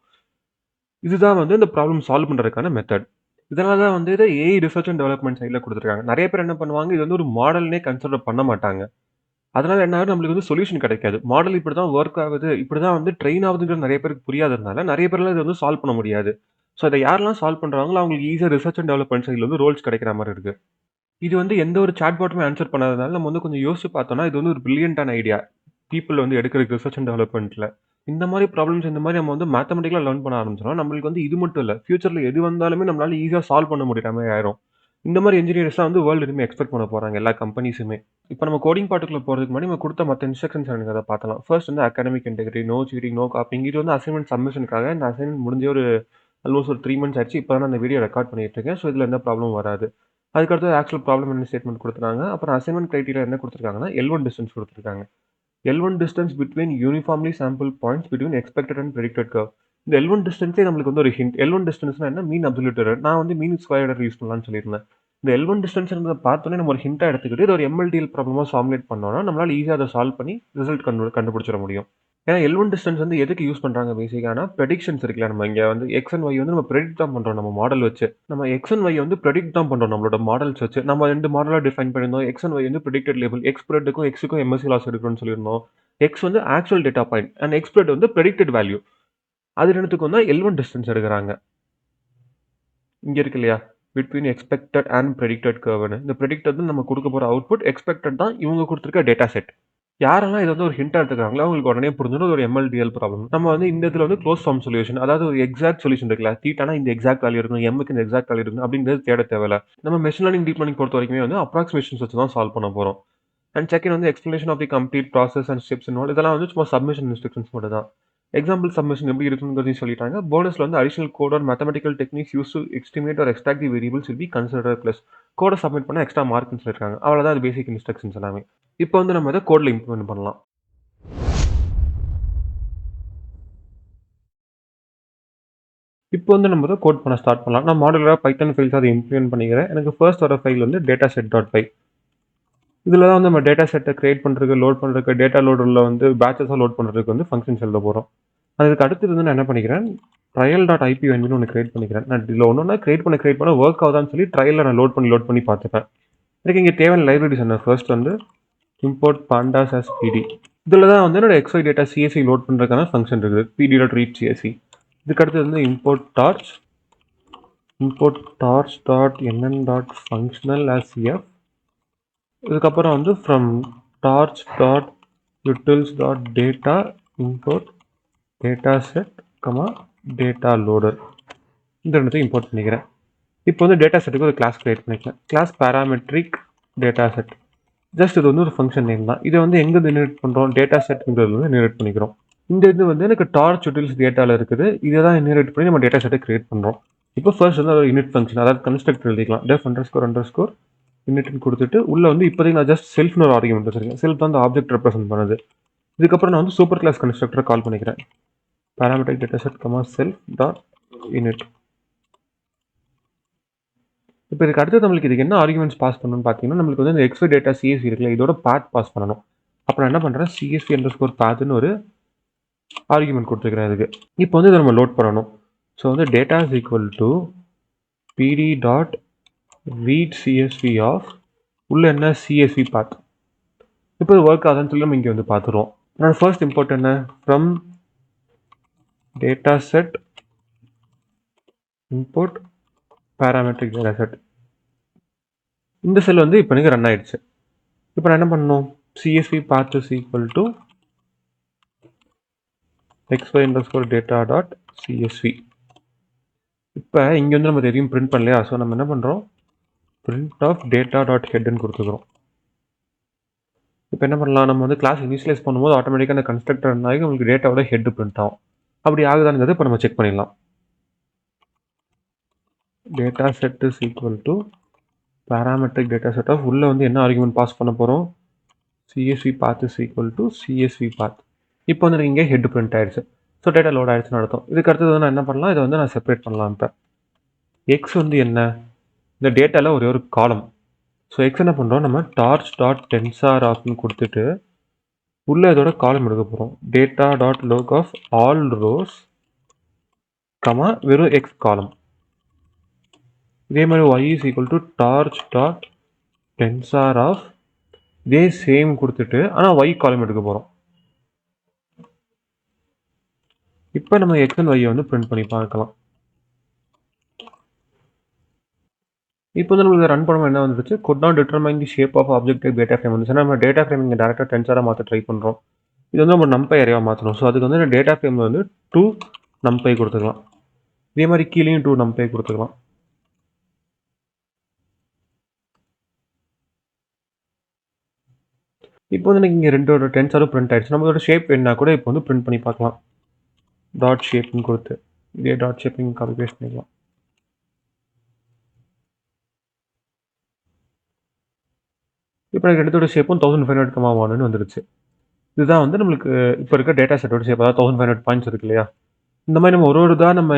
இதுதான் வந்து இந்த ப்ராப்ளம் சால்வ் பண்றதுக்கான மெத்தட். இதனால தான் வந்து இதை ஏஐ ரிசர்ச் அண்ட் டெவலப்மெண்ட் சைடில் கொடுத்துருக்காங்க. நிறைய பேர் என்ன பண்ணுவாங்க, இது வந்து ஒரு மாடல்னே கன்சிடர் பண்ண மாட்டாங்க. அதனால என்ன ஆகுது, நம்மளுக்கு வந்து சொல்யூஷன் கிடைக்காது. மாடல் இப்படி தான் ஒர்க் ஆகுது, இப்படி தான் வந்து ட்ரெயின் ஆகுதுங்கிறது நிறைய பேருக்கு புரியாததுனால நிறைய பேர்லாம் இதை வந்து சால்வ் பண்ண முடியாது. ஸோ இதை யாரெல்லாம் சால்வ் பண்றாங்களோ அவங்களுக்கு ஈஸியாக ரிசர்ச் அண்ட் டெவலப்மெண்ட் சைடில் வந்து ரோல்ஸ் கிடைக்கிற மாதிரி இருக்கு. இது வந்து எந்த ஒரு சாட்பாட்டுமே ஆன்சர் பண்ணாதனால நம்ம வந்து கொஞ்சம் யோசிச்சு பார்த்தோம்னா இது வந்து ஒரு பிரில்லியன்டான ஐடியா பீப்புள் வந்து எடுக்கிற ரிசர்ச் அண்ட் டெவலப்மெண்ட்ல. இந்த மாதிரி ப்ராப்ளம்ஸ் இந்த மாதிரி நம்ம வந்து மேத்தமெட்டிக்கலாக லேர்ன் பண்ண ஆரம்பிச்சோம்னா நம்மளுக்கு வந்து இது மட்டும் இல்லை, ஃபியூச்சரில் எது வந்தாலுமே நம்மளால ஈஸியாக சால்வ் பண்ண முடியாத மாதிரி ஆயிரும். இந்த மாதிரி இன்ஜினியர்ஸ் தான் வந்து வேர்ல்டு இனிமேல் எக்ஸ்பெக்ட் பண்ண போறாங்க எல்லா கம்பெனிஸுமே. இப்போ நம்ம கோடிங் பாட்டுக்குள்ள போகிறதுக்கு முன்னாடி நம்ம கொடுத்த மற்ற இன்ஸ்ட்ரக்ஷன்ஸ் எனக்கு அதை பார்த்தலாம். ஃபர்ஸ்ட் வந்து academic integrity, no cheating, no copying. இது வந்து அசைன்மெண்ட் சப்மிஷனுக்காக. இந்த அசைன்மெண்ட் முடிஞ்ச ஒரு ஆல்மோஸ்ட் ஒரு 3 மந்த்ஸ் ஆச்சு. இப்போ தான் அந்த வீடியோ ரெக்கார்ட் பண்ணிட்டு இருக்கேன். ஸோ இதில் எந்த ப்ராப்ளம் வராது. அதுக்கடுத்து ஆக்சுவல் ப்ராப்ளம் என்ன ஸ்டேட்மெண்ட் கொடுத்துருக்காங்க. அப்புறம் அசைன்மெண்ட் கிரைட்டீரியா என்ன கொடுத்துருக்காங்கன்னா L1 டிஸ்டன்ஸ் கொடுத்துருக்காங்க. L1 distance between uniformly sampled points between expected and predicted curve. இந்த L1 டிஸ்டன்ஸே நம்மளுக்கு வந்து ஒரு ஹிண்ட். L1 டிஸ்டன்ஸ்னா என்ன, மீன் அப்சல்யூட் எரர். நான் வந்து மீன் ஸ்கொயர் எரர் யூஸ் பண்ணலாம்னு சொல்லியிருந்தேன். இந்த L1 டிஸ்டன்ஸ்ன்றத பார்த்தோன்னே நம்ம ஒரு ஹிண்ட்டாக எடுத்துக்கிட்டு இது ஒரு எம்எல்டிஎல் ப்ராப்ளமாக ஃபார்முலேட் பண்ணோம்னா நம்மளால ஈஸியாக அதை சால்வ் பண்ணி ரிசல்ட் கண்டுபிடிச்சிட முடியும். ஏன்னா L1 டிஸ்டன்ஸ் வந்து எதுக்கு யூஸ் பண்ணுறாங்க பேசிக்கானா, ப்ரெடிக்ஷன்ஸ் இருக்குல்ல, நம்ம இங்கே வந்து எக்ஸ் அண்ட் ஒய் வந்து நம்ம ப்ரெடிக்ட் தான் பண்ணுறோம் நம்ம மாடல் வச்சு. நம்ம எக்ஸ் அண்ட் ஒய் வந்து ப்ரெடிக்ட் தான் பண்ணுறோம் நம்மளோட மாடல்ஸ் வச்சு. நம்ம 2 மாடலாக டிஃபைன் பண்ணியிருந்தோம். எக்ஸ் அண்ட் ஒய் வந்து ப்ரெடிக்டட் லேபிள், எக்ஸ் ப்ரெட்டுக்கும் எக்ஸுக்கும் எம்எஸ்சி லாஸ் எடுக்கணும்னு சொல்லியிருந்தோம். எக்ஸ் வந்து actual data point and X pred வந்து ப்ரெடிக்டட் வேல்யூ. அது ரெண்டுத்துக்கு வந்து L1 டிஸ்டன்ஸ் எடுக்கிறாங்க. இங்கே இருக்கு இல்லையா, பிட்வீன் எக்ஸ்பெக்டட் அண்ட் ப்ரெடிக்டட் கர்வ்னு. இந்த ப்ரெடிக்டட் நம்ம கொடுக்க போகிற அவுட்புட், எக்ஸ்பெக்டட் தான் இவங்க கொடுத்துருக்க டேட்டா செட். யாரெல்லாம் இதை வந்து ஒரு ஹிண்ட் எடுத்துக்கிறாங்களோ அவங்களுக்கு உடனே புரிஞ்சிடும் ஒரு எம்எல்டிஎல் ப்ராப்ளம். நம்ம வந்து இந்த இதில் வந்து க்ளோஸ் ஃபார்ம் சொல்யூஷன், அதாவது ஒரு எக்ஸாக்ட் சொல்யூஷன் இருக்குல்ல, தீட்டானா இந்த எக்ஸாக்ட் வேல்யூ இருக்கணும், எம்முக்கு இந்த எக்ஸாக்ட் வேல்யூ இருக்கணும் அப்படிங்கிறது தேட தேவையில்ல. நம்ம மெஷின் லேர்னிங் டீப் லேர்னிங் பொறுத்த வரைக்குமே வந்து அப்ராக்சிமேஷன்ஸ் வச்சு தான் சால்வ் பண்ண போகிறோம். அண்ட் செகண்ட் வந்து explanation of the complete process and steps involve. இதெல்லாம் வந்து சும்மா சப்மிஷன் இன்ஸ்ட்ரக்ஷன்ஸ் மட்டும் தான். எக்ஸாம்பிள் சப்மிஷன் எப்படி இருக்குங்கிறதையும் சொல்லிட்டாங்க. போனஸ்ல வந்து additional code or mathematical techniques use to estimate or extract the variables will be consider plus கோடை சப்மிட் பண்ண எக்ஸ்ட்ரா மார்க்னு சொல்லியிருக்காங்க. அவ்வளோதான் அது பேசிக் இன்ஸ்ட்ரக்ஷன்ஸ் எல்லாமே. இப்போ வந்து நம்ம இதை கோடில் இம்ப்ளிமெண்ட் பண்ணலாம். இப்போ வந்து நம்ம கோட் பண்ண ஸ்டார்ட் பண்ணலாம். நான் மாடுலராக பைத்தன் ஃபைல்ஸ் அதை இம்ப்ளிமெண்ட் பண்ணிக்கிறேன். எனக்கு ஃபர்ஸ்ட் வர ஃபைல் வந்து டேட்டா செட் டாட் பை. இதில் தான் வந்து நம்ம டேட்டா செட்டை கிரியேட் பண்ணுறதுக்கு, லோட் பண்ணுறதுக்கு, டேட்டா லோடரில் வந்து பேச்சஸாக லோட் பண்ணுறதுக்கு வந்து ஃபங்க்ஷன்ஸ் எழுத போகிறோம். அதுக்கு அடுத்தது வந்து நான் என்ன பண்ணிக்கிறேன், ட்ரையல் டாட் ஐபி வேணும்னு ஒன்று கிரியேட் பண்ணிக்கிறேன். நான் இதில் ஒன்று கிரியேட் பண்ண ஒர்க் ஆகுதான்னு சொல்லி ட்ரையலில் நான் லோட் பண்ணி பார்த்துப்பேன். எனக்கு இங்கே தேவையான லைப்ரரிஸ் என்ன, ஃபர்ஸ்ட் வந்து இம்போர்ட் pandas as pd. இதில் தான் வந்து என்னோட xy டேட்டா சிஎஸ்சி லோட் பண்ணுறதுக்கான ஃபங்க்ஷன் இருக்குது, pd டாட் ரீட் சிஎஸ்சி. இதுக்கு அடுத்தது வந்து import torch dot nn dot functional as f. இதுக்கப்புறம் வந்து from torch dot utils dot data import data set data loader. இந்த ரெண்டுத்தையும் இம்போர்ட் பண்ணிக்கிறேன். இப்போ வந்து டேட்டா செட்டுக்கு ஒரு கிளாஸ் கிரியேட் பண்ணிக்கிறேன். Class parametric data set. Just இது வந்து ஒரு ஃபங்க்ஷன் நேம் தான். இதை வந்து எங்கே இன்ஹெரிட் பண்ணுறோம், டேட்டா செட்ங்கிறது வந்து இன்ஹெரிட் பண்ணிக்கிறோம். இந்த இது வந்து எனக்கு டார்ச் யூட்டில்ஸ் டேட்டாவில் இருக்குது. இதை தான் இன்ஹெரிட் பண்ணி நம்ம டேட்டா செட்டை கிரியேட் பண்ணுறோம். இப்போ ஃபர்ஸ்ட் வந்து ஒரு யூனிட் ஃபங்க்ஷன், அதாவது கன்ஸ்ட்ரக்டர் எழுதிக்கலாம். டெஃப் அண்டர்ஸ்கோர் யூனிட்னு கொடுத்துட்டு உள்ள வந்து இப்போதைக்கு நான் ஜஸ்ட் செல்ஃப்னு ஒரு ஆர்குமெண்ட் வச்சிருக்கேன். செல்ஃப் தான் அந்த ஆப்ஜெக்ட் ரெப்ரசென்ட் பண்ணுது. இதுக்கப்புறம் நான் வந்து சூப்பர் கிளாஸ் கன்ஸ்ட்ரக்டரை கால் பண்ணிக்கிறேன். Parametric data set self dot unit. இப்போ இதுக்கு அடுத்து நம்மளுக்கு இதுக்கு என்ன ஆர்குமெண்ட்ஸ் பாஸ் பண்ணணும்னு பார்த்தீங்கன்னா, நம்மளுக்கு வந்து இந்த எக்ஸ்ஒய் டேட்டா சிஎஸ்சி இருக்குல்ல, இதோட பாத் பாஸ் பண்ணணும். அப்புறம் என்ன பண்ணுறேன், சிஎஸ்சி அண்டர்ஸ்கோர் பாத்னு ஒரு ஆர்குமெண்ட் கொடுத்துருக்கிறேன் இதுக்கு. இப்போ வந்து இதை நம்ம லோட் பண்ணணும். ஸோ வந்து டேட்டா இஸ் ஈக்குவல் டு பிடி டாட் ரீட் சிஎஸ்வி ஆஃப் உள்ள என்ன சிஎஸ்வி பாத். இப்போ இது ஒர்க் ஆகுதுன்னு சொல்லி நம்ம இங்கே வந்து பார்த்துருவோம். என்னோட ஃபர்ஸ்ட் இம்போர்ட் என்ன, from data set import parametric data set. இந்த செல் வந்து இப்போ எனக்கு ரன் ஆயிடுச்சு. இப்போ நான் என்ன பண்ணணும், CSV path is equal to xy underscore data dot csv. இப்போ இங்கே வந்து நம்ம எதையும் பிரிண்ட் பண்ணலையா, ஸோ நம்ம என்ன பண்ணுறோம், பிரிண்ட் ஆஃப் டேட்டா டாட் ஹெட்னு கொடுத்துக்கிறோம். இப்போ என்ன பண்ணலாம், நம்ம வந்து கிளாஸ் இனிஷியலைஸ் பண்ணும்போது ஆட்டோமேட்டிக்காக அந்த கன்ஸ்ட்ரக்டர் இருந்தாலும் உங்களுக்கு டேட்டாவோட ஹெட் பிரிண்ட் ஆகும். அப்படி ஆகுதாங்கிறது இப்போ நம்ம செக் பண்ணிடலாம். Data set is equal to parametric data set of உள்ளே வந்து என்ன ஆர்குமெண்ட் பாஸ் பண்ண போகிறோம், CSV path is equal to CSV path. இப்போ வந்து இங்கே ஹெட் பிரிண்ட் ஆயிடுச்சு. ஸோ டேட்டா லோட் ஆயிடுச்சுன்னு அர்த்தம். இதுக்கு அடுத்தது வந்து நான் என்ன பண்ணலாம், இதை வந்து நான் செப்பரேட் பண்ணலாம். இப்போ எக்ஸ் வந்து என்ன, இந்த டேட்டாவில் ஒரே ஒரு காலம். ஸோ எக்ஸ் என்ன பண்ணுறோம், நம்ம டார்ச் டாட் டென்சார் ஆப்னு கொடுத்துட்டு உள்ளே இதோட காலம் எடுக்க போகிறோம். Data dot loc of all rows comma வெறும் எக்ஸ் காலம். இதே மாதிரி y is equal to torch dot tensor of இதே சேம் கொடுத்துட்டு ஆனால் y காலம் எடுக்க போகிறோம். இப்போ நம்ம எக்ஸ் அண்ட் ஒய்யை வந்து பிரிண்ட் பண்ணி பார்க்கலாம். இப்போ வந்து நம்மளுக்கு ரன் பண்ணுவோம் என்ன வந்துருச்சு, could not determine the shape of object type data frame வந்துச்சு. நம்ம டேட்டா ஃப்ரேம் இங்கே டேரெக்டாக டென்சாராக மாற்ற ட்ரை பண்ணுறோம். இது வந்து நம்ம நம்பை ஏரியாவாக மாற்றணும். ஸோ அதுக்கு வந்து டேட்டா ஃப்ரேமில் வந்து 2 நம்பை கொடுத்துக்கலாம். இதே மாதிரி கீழேயும் 2 நம்பை கொடுத்துக்கலாம். இப்போ வந்து எனக்கு இங்கே ரெண்டோட டென்சாரும் பிரிண்ட் ஆயிடுச்சு. நம்மளோட ஷேப் என்ன கூட இப்போ வந்து பிரிண்ட் பண்ணி பார்க்கலாம். டாட் ஷேப்னு கொடுத்து இதே டாட் ஷேப் இங்கே காப்பி பேஸ்ட் பண்ணிக்கலாம். இப்போ எனக்கு ரெண்டோட ஷேப்பும் 1500,1 வந்துருச்சு. இதுதான் வந்து நம்மளுக்கு இப்போ இருக்க டேட்டா செட்டோட ஷேப். அதாவது 1500 பாயிண்ட்ஸ் இருக்கு இல்லையா. இந்த மாதிரி நம்ம ஒரு தான் நம்ம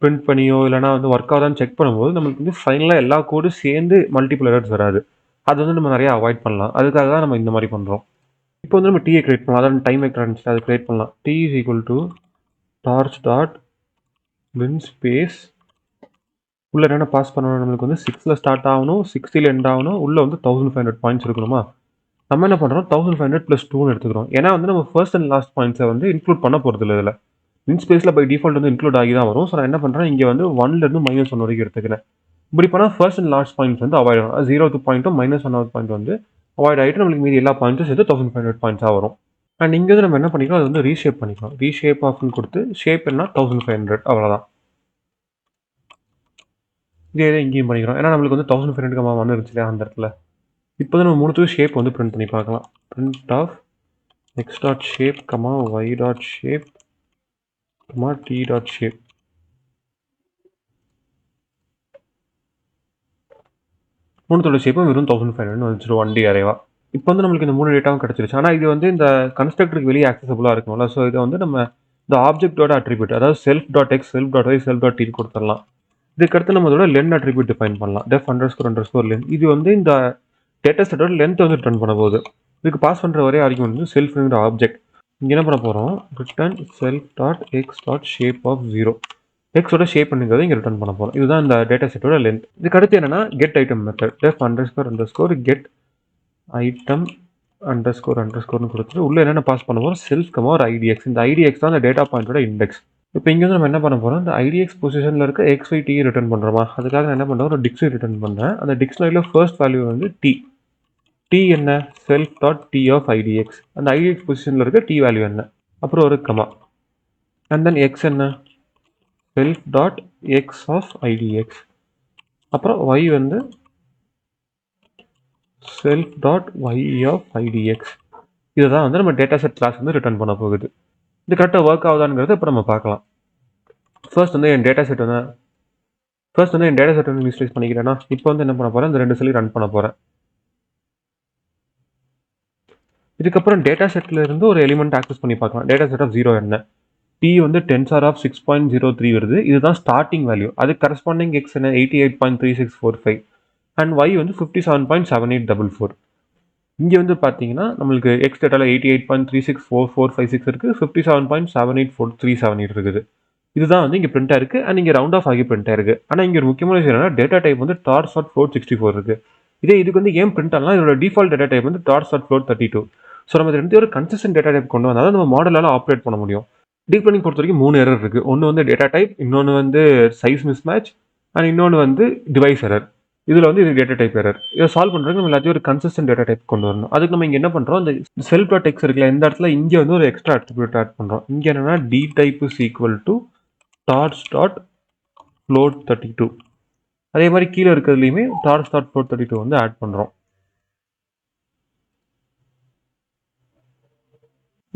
பிரிண்ட் பண்ணியோ இல்லைனா வந்து ஒர்க் ஆகுதான்னு செக் பண்ணும்போது நம்மளுக்கு வந்து ஃபைனலாக எல்லா கோடும் சேர்ந்து மல்டிபிள் எரர்ஸ் வராது. அது வந்து நம்ம நிறையா அவாய்ட் பண்ணலாம். அதுக்காக தான் நம்ம இந்த மாதிரி பண்ணுறோம். இப்போ வந்து நம்ம டியை கிரியேட் பண்ணலாம். அதாவது டைம் வெக்டர் இருந்துச்சு, அதை கிரியேட் பண்ணலாம். T is equal to torch dot linspace உள்ள என்ன பாஸ் பண்ணணும், நம்மளுக்கு வந்து 6ல் ஸ்டார்ட் ஆகணும், 60ல் எண்ட் ஆகணும், உள்ளே வந்து 1500 பாயிண்ட்ஸ் இருக்கணுமா. நம்ம என்ன பண்ணுறோம், 1500 + 2ன்னு எடுத்துக்கிறோம். ஏன்னா வந்து நம்ம ஃபர்ஸ்ட் அண்ட் லாஸ்ட் பாயிண்ட்ஸை வந்து இன்க்ளூட் பண்ண போகிறது இல்லை. இதில் வின் ஸ்பேஸில் பை டிஃபால்ட் வந்து இன்க்ளூட் ஆகி தான் வரும். ஸோ நான் என்ன பண்ணுறேன், இங்கே வந்து 1லேருந்து -1 வரைக்கும் எடுத்துக்கிறேன். இப்படி பண்ணால் ஃபர்ஸ்ட் அண்ட் லாஸ்ட் பாயிண்ட்ஸ் வந்து அவாய்ட் ஆகும். 0th பாயிண்ட்டும் -1th பாயிண்ட் வந்து அவாய்ட் ஆகிட்டு நம்மளுக்கு மீதி எல்லா பாயிண்ட்டும் சேர்த்து 1500 பாயிண்ட்ஸாக வரும். அண்ட் இங்கே வந்து நம்ம என்ன பண்ணிக்கலாம், அது வந்து ரீஷேப் பண்ணிக்கலாம். ரீஷேப் ஆஃப்னு கொடுத்து ஷேப் என்ன 1500 அவ்வளோதான். இதே இங்கேயும் பண்ணிக்கிறோம். ஏன்னா நம்மளுக்கு வந்து 1500 இருந்துச்சு இல்லையா அந்த இடத்துல. இப்போ தான் நம்ம மூணுத்துக்கும் ஷேப் வந்து பிரிண்ட் பண்ணி பார்க்கலாம். Print of X dot shape comma Y dot shape comma T dot shape. மூணுத்தோட ஷேப்பும் வெறும் 1500 வந்துச்சு 1D அரேவா. இப்போ வந்து நம்மளுக்கு இந்த 3 டேட்டாவும் கிடச்சிருச்சு. ஆனால் இது வந்து இந்த கன்ஸ்ட்ரக்டருக்கு வெளியே ஆக்சசபிளாக இருக்கணும்ல. ஸோ இதை வந்து நம்ம இந்த ஆப்ஜெக்டோட அட்ரிபியூட், அதாவது self dot x self dot y self dot t கொடுத்துடலாம். இதுக்கடுத்து நம்ம இதோட லென் அட்ரிபியூட் டிஃபைன் பண்ணலாம். Def underscore len. இது வந்து இந்த டேட்டா செட்டோட லென்த் வந்து ரிட்டர்ன் பண்ண போகுது. இதுக்கு பாஸ் பண்ணுற ஒரே ஆர்குமெண்ட் வந்து செல்ஃப்ங்கிற ஆப்ஜெக்ட். இங்கே என்ன பண்ண போகிறோம், return self dot x dot shape of 0. எக்ஸோட ஷேப் பண்ணுங்கிறத இங்கே ரிட்டர்ன் பண்ண போகிறோம். இதுதான் இந்த டேட்டா செட்டோட லென்த். இதுக்கு அடுத்து என்னன்னா get item method. Def underscore get item அண்டர்ஸ்கோர்னு கொடுத்துட்டு உள்ள என்னென்ன பாஸ் பண்ண போகிறோம், செல்ஃப் கமா ஒரு ஐடிஎக்ஸ். இந்த ஐடிஎக்ஸ் தான் அந்த டேட்டா பாயிண்டோட இண்டெக்ஸ். இப்போ இங்கே வந்து நம்ம என்ன பண்ண போகிறோம், இந்த ஐடிஎக்ஸ் பொசிஷனில் இருக்க XYT ரிட்டர்ன் பண்ணுறோமா. அதுக்காக நான் என்ன பண்ணுறேன், ஒரு டிக்ஷனரி ரிட்டர்ன் பண்ணுறேன். அந்த டிக்ஷனரியில் ஃபர்ஸ்ட் வேல்யூ வந்து டி. டி என்ன, self dot t of IDX. அந்த ஐடிஎக்ஸ் பொசிஷனில் இருக்க டி வேல்யூ என்ன, அப்புறம் ஒரு கமா. அண்ட் தென் எக்ஸ் என்ன, self dot x of IDX. அப்புறம் ஒய் வந்து self dot y of IDX. இதுதான் வந்து நம்ம டேட்டா செட் கிளாஸ் வந்து ரிட்டர்ன் பண்ண போகுது. இது கரெக்டாக ஒர்க் ஆகுதாங்கிறத இப்போ நம்ம பார்க்கலாம். ஃபர்ஸ்ட் வந்து என் டேட்டா செட் வந்து இனிஷியலைஸ் பண்ணிக்கிறேன்னா இப்போ வந்து என்ன பண்ண போகிறேன், இந்த 2 செல்லி ரன் பண்ண போகிறேன். இதுக்கப்புறம் டேட்டா செட்டில் இருந்து ஒரு எலிமெண்ட் ஆக்சஸ் பண்ணி பார்க்கலாம். டேட்டா செட் ஆஃப் 0 என்ன, டி வந்து டென்சார் ஆஃப் 6.03 வருது. இதுதான் ஸ்டார்டிங் வேல்யூ. அது கரஸ்பாண்டிங் எக்ஸ் என்ன 88.3645 அண்ட் ஒய் வந்து 57.7844. இங்கே வந்து பார்த்தீங்கன்னா நம்மளுக்கு எக்ஸ் டேட்டாவில் 88.364456 இருக்குது, 57.784378 இருக்குது. இதுதான் வந்து இங்கே பிரிண்ட் ஆயிருக்கு. அண்ட் இங்கே ரவுண்ட் ஆஃப் ஆகி பிரிண்ட் ஆயிருக்கு. ஆனால் இங்கே ஒரு முக்கியமான விஷயம் என்னன்னா டேட்டா டைப் வந்து tar.float64 இருக்குது. இதே இதுக்கு வந்து ஏன் பிரிண்ட் ஆகலாம், இதோட டிஃபால்ட் டேட்டா டைப் வந்து tar.float32. ஸோ நம்ம ரெண்டு ஒரு கன்சிஸ்டன்ட் டேட்டா டைப் கொண்டு வந்தால் நம்ம மாடலால் ஆப்ரேட் பண்ண முடியும். டீப் லேர்னிங் பொறுத்த வரைக்கும் 3 எரர் இருக்கு. ஒண்ணு வந்து டேட்டா டைப், இன்னொன்னு வந்து சைஸ் மிஸ்மேட்ச் அண்ட் இன்னொன்னு வந்து டிவைஸ் எரர். இதுல வந்து இது டேட்டா டைப் எரர். இதை சால்வ் பண்றதுக்கு நம்ம எல்லாத்தையும் ஒரு கன்சிஸ்டன்ட் டேட்டா டைப் கொண்டு வரணும். அதுக்கு நம்ம இங்க என்ன பண்றோம், இந்த செல்ஃப் டாட் டெக்ஸ்ட் இருக்குல்ல, இந்த இடத்துல இங்க வந்து ஒரு எக்ஸ்ட்ரா அட்ரிபியூட் ஆட் பண்றோம். இங்க என்னன்னா d type is equal to torch dot float 32. அதே மாதிரி கீழே இருக்கிறதுலையுமே டார்ச் டாட் ஃப்ளோட் 32 வந்து ஆட் பண்றோம்.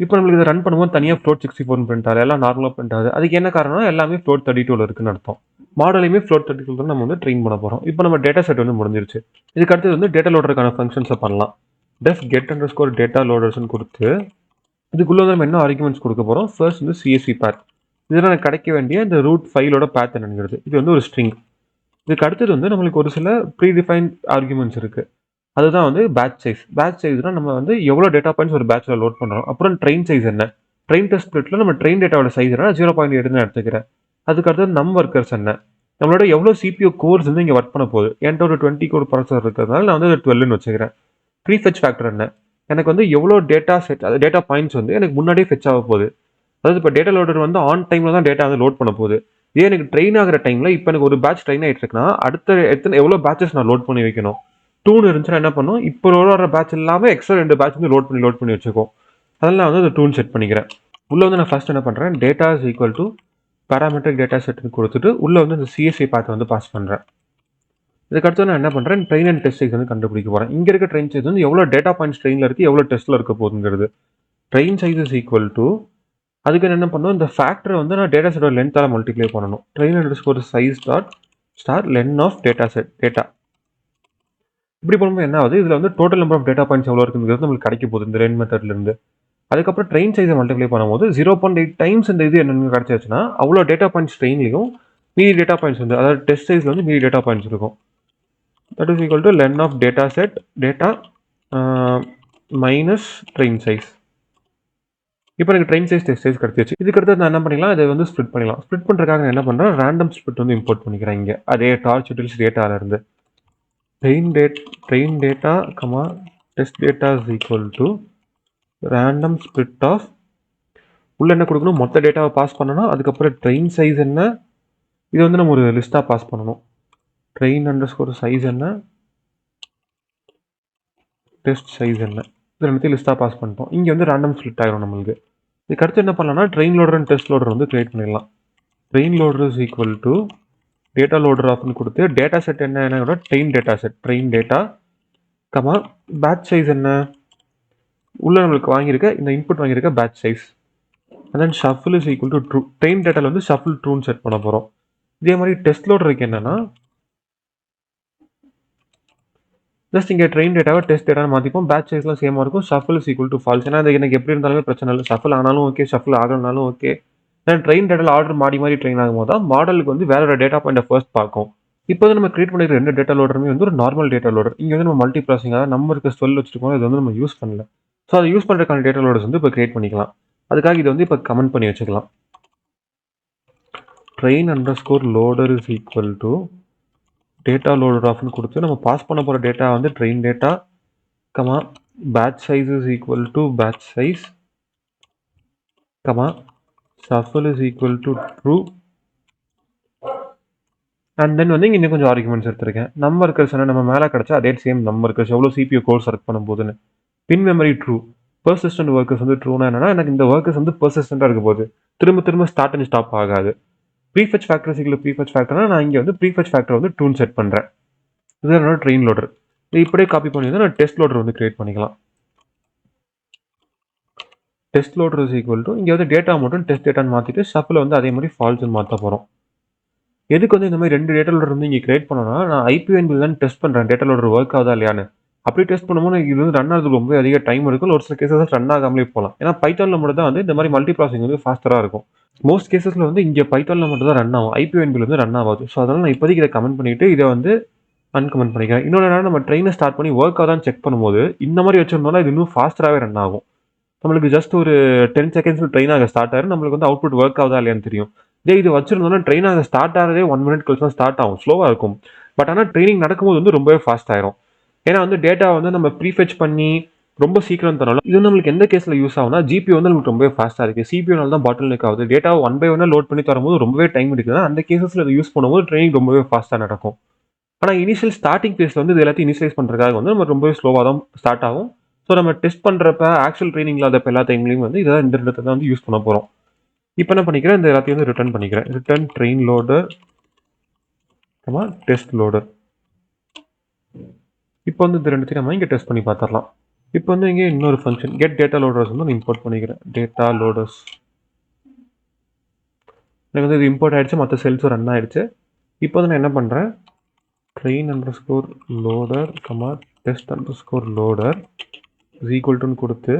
இப்போ நம்மளுக்கு இதை ரன் பண்ணும்போது தனியாக ஃப்ளோட் 64 பிரிண்ட் ஆகுது, எல்லாம் நார்மலாக பிரிண்ட் ஆகுது. அதுக்கு என்ன காரணம்னா எல்லாமே ஃப்ளோட் 32 இருக்குன்னு அர்த்தம். மாடலையுமே ஃப்ளோட் 32 நம்ம வந்து ட்ரெயின் பண்ண போகிறோம். இப்போ நம்ம டேட்டா செட் வந்து முடிஞ்சிருச்சு. இதுக்கு அடுத்தது வந்து டேட்டா லோடருக்கான ஃபங்க்ஷன்ஸை பண்ணலாம். Def get underscore data லோடர்ஸ்னு கொடுத்து இதுக்குள்ள நம்ம என்ன ஆர்குமெண்ட்ஸ் கொடுக்க போகிறோம். ஃபர்ஸ்ட் வந்து சிஎஸ்வி பேத், இதெல்லாம் எனக்கு கிடைக்க வேண்டிய இந்த ரூட் ஃபைலோட பேத் என்னங்கிறது. இது வந்து ஒரு ஸ்ட்ரிங். இதுக்கு அடுத்தது வந்து நம்மளுக்கு ஒரு சில ப்ரீடிஃபைன்ட் ஆர்குமெண்ட்ஸ் இருக்குது. அதுதான் வந்து பேட்ச் சைஸ். பேட்ச் சைஸ்னா நம்ம வந்து எவ்வளோ டேட்டா பாயிண்ட்ஸ் ஒரு பேட்சில் லோட் பண்ணுறோம். அப்புறம் ட்ரெயின் சைஸ் என்ன, ட்ரெயின் டெஸ்ட் ஸ்பிளிட்டில் நம்ம ட்ரெயின் டேட்டாவோட சைஸ் என்ன 0.8 எடுத்துக்கிறேன். அதுக்கு அடுத்தது நம் ஒர்க்கர்ஸ் என்ன, நம்மளோட எவ்வளோ சிபியூ கோர்ஸ் வந்து இங்கே ஒர்க் பண்ண போகுது. என்கிட்ட ஒரு 20 கோர் ப்ராசஸர் இருக்கிறதுனால நான் வந்து 12ன்னு வச்சுக்கிறேன். ப்ரீஃபெச் ஃபேக்டர் என்ன, எனக்கு வந்து எவ்வளோ டேட்டா செட், அது டேட்டா பாயிண்ட்ஸ் வந்து எனக்கு முன்னாடியே ஃபெச் ஆக போகுது. அதாவது இப்போ டேட்டா லோடர் வந்து ஆன் டைமில் தான் டேட்டா வந்து லோட் பண்ண போகுது. இதே எனக்கு ட்ரெயின் ஆகிற டைமில் இப்போ எனக்கு ஒரு பேட்ச் ட்ரெயின் ஆகிட்டு இருக்குன்னா அடுத்த எவ்வளோ பேட்சஸ் நான் லோட் பண்ணி வைக்கணும். 2 இருந்துச்சுன்னா என்ன பண்ணும், இப்போ வர பேட்ச் இல்லாமல் எக்ஸ்ட்ரா 2 பேட்ச் வந்து லோட் பண்ணி வச்சுக்கோம். அதெல்லாம் நான் வந்து அந்த 2 செட் பண்ணிக்கிறேன். உள்ள வந்து நான் ஃபர்ஸ்ட் என்ன பண்ணுறேன், data is equal to parametric data செட்னு கொடுத்துட்டு உள்ள வந்து இந்த சிஎஸ்வி பாத் வந்து பாஸ் பண்ணுறேன். இதுக்கடுத்து நான் என்ன பண்ணுறேன், ட்ரெயின் அண்ட் டெஸ்ட் சைஸ் வந்து கண்டுபிடிக்க போகிறேன். இங்கே இருக்க ட்ரெயின் சைஸ் வந்து எவ்வளோ டேட்டா பாயிண்ட்ஸ் ட்ரெயினில் இருக்குது, எவ்வளோ டெஸ்ட்டில் இருக்க போகுதுங்கிறது. Train size is equal to, அதுக்கு என்ன பண்ணணும், இந்த ஃபேக்டரை வந்து நான் டேட்டா செட்டோட லென்த்தால் மல்டிப்ளை பண்ணணும். Train and score size dot star len of data set data. இப்படி பண்ணும்போது என்ன ஆகுது, இதில் வந்து total number of data points எவ்வளோ இருக்குங்கிறது நம்மளுக்கு கிடைக்க போகுது இந்த ரெயின் மெத்தட்லேருந்து. அதுக்கப்புறம் ட்ரெயின் சைஸை மல்டிப்ளை பண்ணும்போது 0.8 டைம்ஸ் இந்த இது என்னென்னு கிடச்சிருச்சுன்னா அவ்வளோ டேட்டா பாயிண்ட்ஸ் ட்ரெயின்லையும் மீதி டேட்டா பாயிண்ட்ஸ் வந்து, அதாவது டெஸ்ட் சைஸில் வந்து மீதி டேட்டா பாயிண்ட்ஸ் இருக்கும். That is equal to len of data set data minus train size. இப்போ எனக்கு ட்ரெயின் சைஸ் டெஸ்ட் சைஸ் கிடச்சிச்சு. இதுக்கடுத்து நான் என்ன பண்ணிக்கலாம், இதை வந்து ஸ்ப்ளிட் பண்ணிக்கலாம். ஸ்ப்ளிட் பண்ணுறதுக்காக நான் என்ன பண்ணுறேன், ரேண்டம் ஸ்ப்ளிட் வந்து இம்போர்ட் பண்ணிக்கிறேன். இங்கே அதே டார்ச் யூட்டில்ஸ் டேட்டாவிலேருந்து train data comma test data is equal to random split of உள்ள என்ன கொடுக்கணும், மொத்த டேட்டாவை பாஸ் பண்ணணும். அதுக்கப்புறம் ட்ரெயின் சைஸ் என்ன, இது வந்து நம்ம ஒரு லிஸ்ட்டாக பாஸ் பண்ணணும். ட்ரெயின் அண்டர் ஸ்கோர் சைஸ் என்ன, டெஸ்ட் சைஸ் என்ன, இது ரெண்டுத்தையும் லிஸ்ட்டாக பாஸ் பண்ணிட்டோம். இங்கே வந்து ரேண்டம் ஸ்ப்ளிட் ஆகிடும் நம்மளுக்கு. இதுக்கு அடுத்து என்ன பண்ணலாம்னா train loader and test loader வந்து கிரியேட் பண்ணிடலாம். Train loader is equal to data loader ஆஃப்னு கொடுத்து டேட்டா செட் என்ன train data set train data comma batch size என்ன, உள்ள நம்மளுக்கு வாங்கியிருக்க இந்த இன்புட் வாங்கியிருக்க batch size. And then shuffle is equal to true. Train டேட்டாவில் வந்து ஷஃபில் ட்ரூன்னு செட் பண்ண போகிறோம். இதே மாதிரி டெஸ்ட் லோடருக்கு என்னன்னா ஜஸ்ட் இங்கே ட்ரெயின் டேட்டாவை டெஸ்ட் டேட்டான்னு மாற்றிப்போம். பேட்ச் சைஸ்லாம் சேமாக இருக்கும். Shuffle is equal to false. ஏன்னா அது எனக்கு எப்படி இருந்தாலுமே பிரச்சனை இல்லை. ஷஃபில் ஆனாலும் ஓகே, ஷஃபில் ஆகலனாலும் ஓகே. ஏன்னா ட்ரெயின் டேட்டாவில் ஆர்டர் மாறி ட்ரெயின் ஆகும்போது தான் மாடலுக்கு வந்து வேற டேட்டா பாயிண்ட் ஃபர்ஸ்ட் பார்க்கும். இப்போ வந்து நம்ம கிரியேட் பண்ணிக்கிற 2 டேட்டா லோடருமே வந்து ஒரு நார்மல் டேட்டா லோடர். இங்கே வந்து நம்ம மல்டி ப்ராசிங், அதாவது நம்பருக்கு 12 வச்சுருக்கோம். இது வந்து நம்ம யூஸ் பண்ணல. ஸோ அதை யூஸ் பண்ணுறதுக்கான டேட்டா லோடர்ஸ் வந்து இப்போ கிரியேட் பண்ணிக்கலாம். அதுக்காக இது வந்து இப்போ கமெண்ட் பண்ணி வச்சுக்கலாம். Train underscore loader is equal to data loader ஆஃப்னு கொடுத்து நம்ம பாஸ் பண்ண போகிற டேட்டா வந்து train data comma batch size is equal to batch size comma shuffle is equal to true. And then வந்து இங்கே இன்னும் கொஞ்சம் ஆர்குமெண்ட்ஸ் எடுத்திருக்கேன். நம்பர் நம்ம மேலே கிடச்சா அதே சேம் நம்பர் எவ்வளோ சிபியூ கோர்ஸ் ஒர்க் பண்ண போகுதுன்னு. பின் மெமரி ட்ரூ. பர்சிஸ்டன்ட் ஒர்க்கர்ஸ் வந்து ட்ரூனா என்னன்னா எனக்கு இந்த ஒர்க்கர்ஸ் வந்து பர்சிஸ்டண்டாக இருக்க போகுது, திரும்ப ஸ்டார்ட் அண்ட் ஸ்டாப் ஆகாது. ப்ரீஃபெச் ஃபேக்டர் சிக்கல் ப்ரீஃபெச் ஃபேக்டர்னா நான் இங்கே வந்து ப்ரீஃபெச் ஃபேக்டர் வந்து ட்ரூன் செட் பண்ணுறேன். இது என்னோட ட்ரெயின் லோடர். இது இப்படியே காப்பி பண்ணி வந்து நான் டெஸ்ட் லோடர் வந்து கிரியேட் பண்ணிக்கலாம். Test loader is equal to இங்கே வந்து டேட்டா மட்டும் டெஸ்ட் டேட்டான்னு மாற்றிட்டு ஷஃபில் வந்து அதே மாதிரி ஃபால்ஸ்ன்னு மாற்ற போகிறோம். எதுக்கு வந்து இந்த மாதிரி 2 டேட்டா லோடர் வந்து இங்கே கிரியேட் பண்ணோம்னா நான் ஐபிஎன்பில் தான் டெஸ்ட் பண்ணுறேன் டேட்டா லோடர் ஒர்க் ஆகுதா இல்லையான்னு. அப்படி டெஸ்ட் பண்ணும்போது இது வந்து ரன் ஆகுது ரொம்ப அதிக டைம் இருக்கும். ஒரு சில கேசஸ் ரன் ஆகாமலே போகலாம். ஏன்னா பைத்தானில் மட்டும் தான் வந்து இந்த மாதிரி மல்டி ப்ராசஸிங் வந்து ஃபாஸ்டராக இருக்கும். மோஸ்ட் கேசஸில் வந்து இங்கே பைத்தானில் மட்டும் தான் ரன் ஆகும், ஐபிஎன்பில் வந்து ரன் ஆகாது. ஸோ அதனால் நான் இப்போதைக்கு இதை கமெண்ட் பண்ணிவிட்டு இதை வந்து அன்கமெண்ட் பண்ணிக்கிறேன். இன்னொரு என்னன்னா நம்ம ட்ரெயினை ஸ்டார்ட் பண்ணி ஒர்க் ஆகுதான்னு செக் பண்ணும்போது இந்த மாதிரி வச்சிருந்தோம்னா இது இன்னும் ஃபாஸ்டராகவே ரன் ஆகும். நம்மளுக்கு ஜஸ்ட் ஒரு 10 செகண்ட்ஸில் ட்ரெயின் ஆக ஸ்டார்ட் ஆகும். நம்மளுக்கு வந்து அவுட்புட் ஒர்க் ஆகுதா இல்லையான்னு தெரியும். இதே இது வச்சிருந்தோம்னா ட்ரெயின் ஆக ஸ்டார்ட் ஆகிறதே 1 மினிட் கழிச்சு தான் ஸ்டார்ட் ஆகும், ஸ்லோவாக இருக்கும். பட் ஆனால் ட்ரைனிங் நடக்கும்போது வந்து ரொம்பவே ஃபாஸ்ட் ஆயிரும். ஏன்னா வந்து டேட்டா வந்து நம்ம ப்ரீஃபெச் பண்ணி ரொம்ப சீக்கிரம் தரணும். இது நம்மளுக்கு எந்த கேஸ்ல யூஸ் ஆகும்னா, ஜிபியூ வந்து நமக்கு ரொம்பவே ஃபாஸ்ட்டா இருக்கு. சிபியூனால தான் பாட்டில் நெக் ஆகுது. டேட்டா ஒன் பை ஒன்னா லோட் பண்ணி தரும்போது ரொம்பவே டைம் எடுக்குது. அந்த கேசஸ்ல இதை யூஸ் பண்ணும்போது ட்ரெயினிங் ரொம்பவே ஃபாஸ்ட்டா நடக்கும். ஆனா இனிஷியல் ஸ்டார்டிங் பேஸ்ல வந்து இது எல்லாத்தையும் இனிஷியலைஸ் பண்றதுக்காக வந்து நம்ம ரொம்பவே ஸ்லோவா தான் ஸ்டார்ட் ஆகும். ஸோ நம்ம டெஸ்ட் பண்றப்ப ஆக்சுவல் ட்ரைனிங் இல்லாதப்ப எல்லா டைம்லையும் வந்து இதான் இந்த இடத்துல தான் வந்து யூஸ் பண்ண போறோம். இப்போ என்ன பண்ணிக்கிறேன், இந்த எல்லாத்தையும் வந்து ரிட்டர்ன் பண்ணிக்கிறேன். Return train loader test loader. இப்போ வந்து இந்த ரெண்டுத்தையும் நம்ம இங்கே டெஸ்ட் பண்ணி பார்த்துடலாம். இப்போ வந்து இங்கே இன்னொரு ஃபங்க்ஷன் கெட் டேட்டா லோடர்ஸ் வந்து நான் இம்போர்ட் பண்ணிக்கிறேன். டேட்டா லோடர்ஸ் எனக்கு வந்து இது இம்போர்ட் ஆகிடுச்சு, மற்ற செல்ஸும் ரன் ஆகிடுச்சு. இப்போ வந்து நான் என்ன பண்ணுறேன், train underscore loader test underscore loader is equal டுன்னு கொடுத்து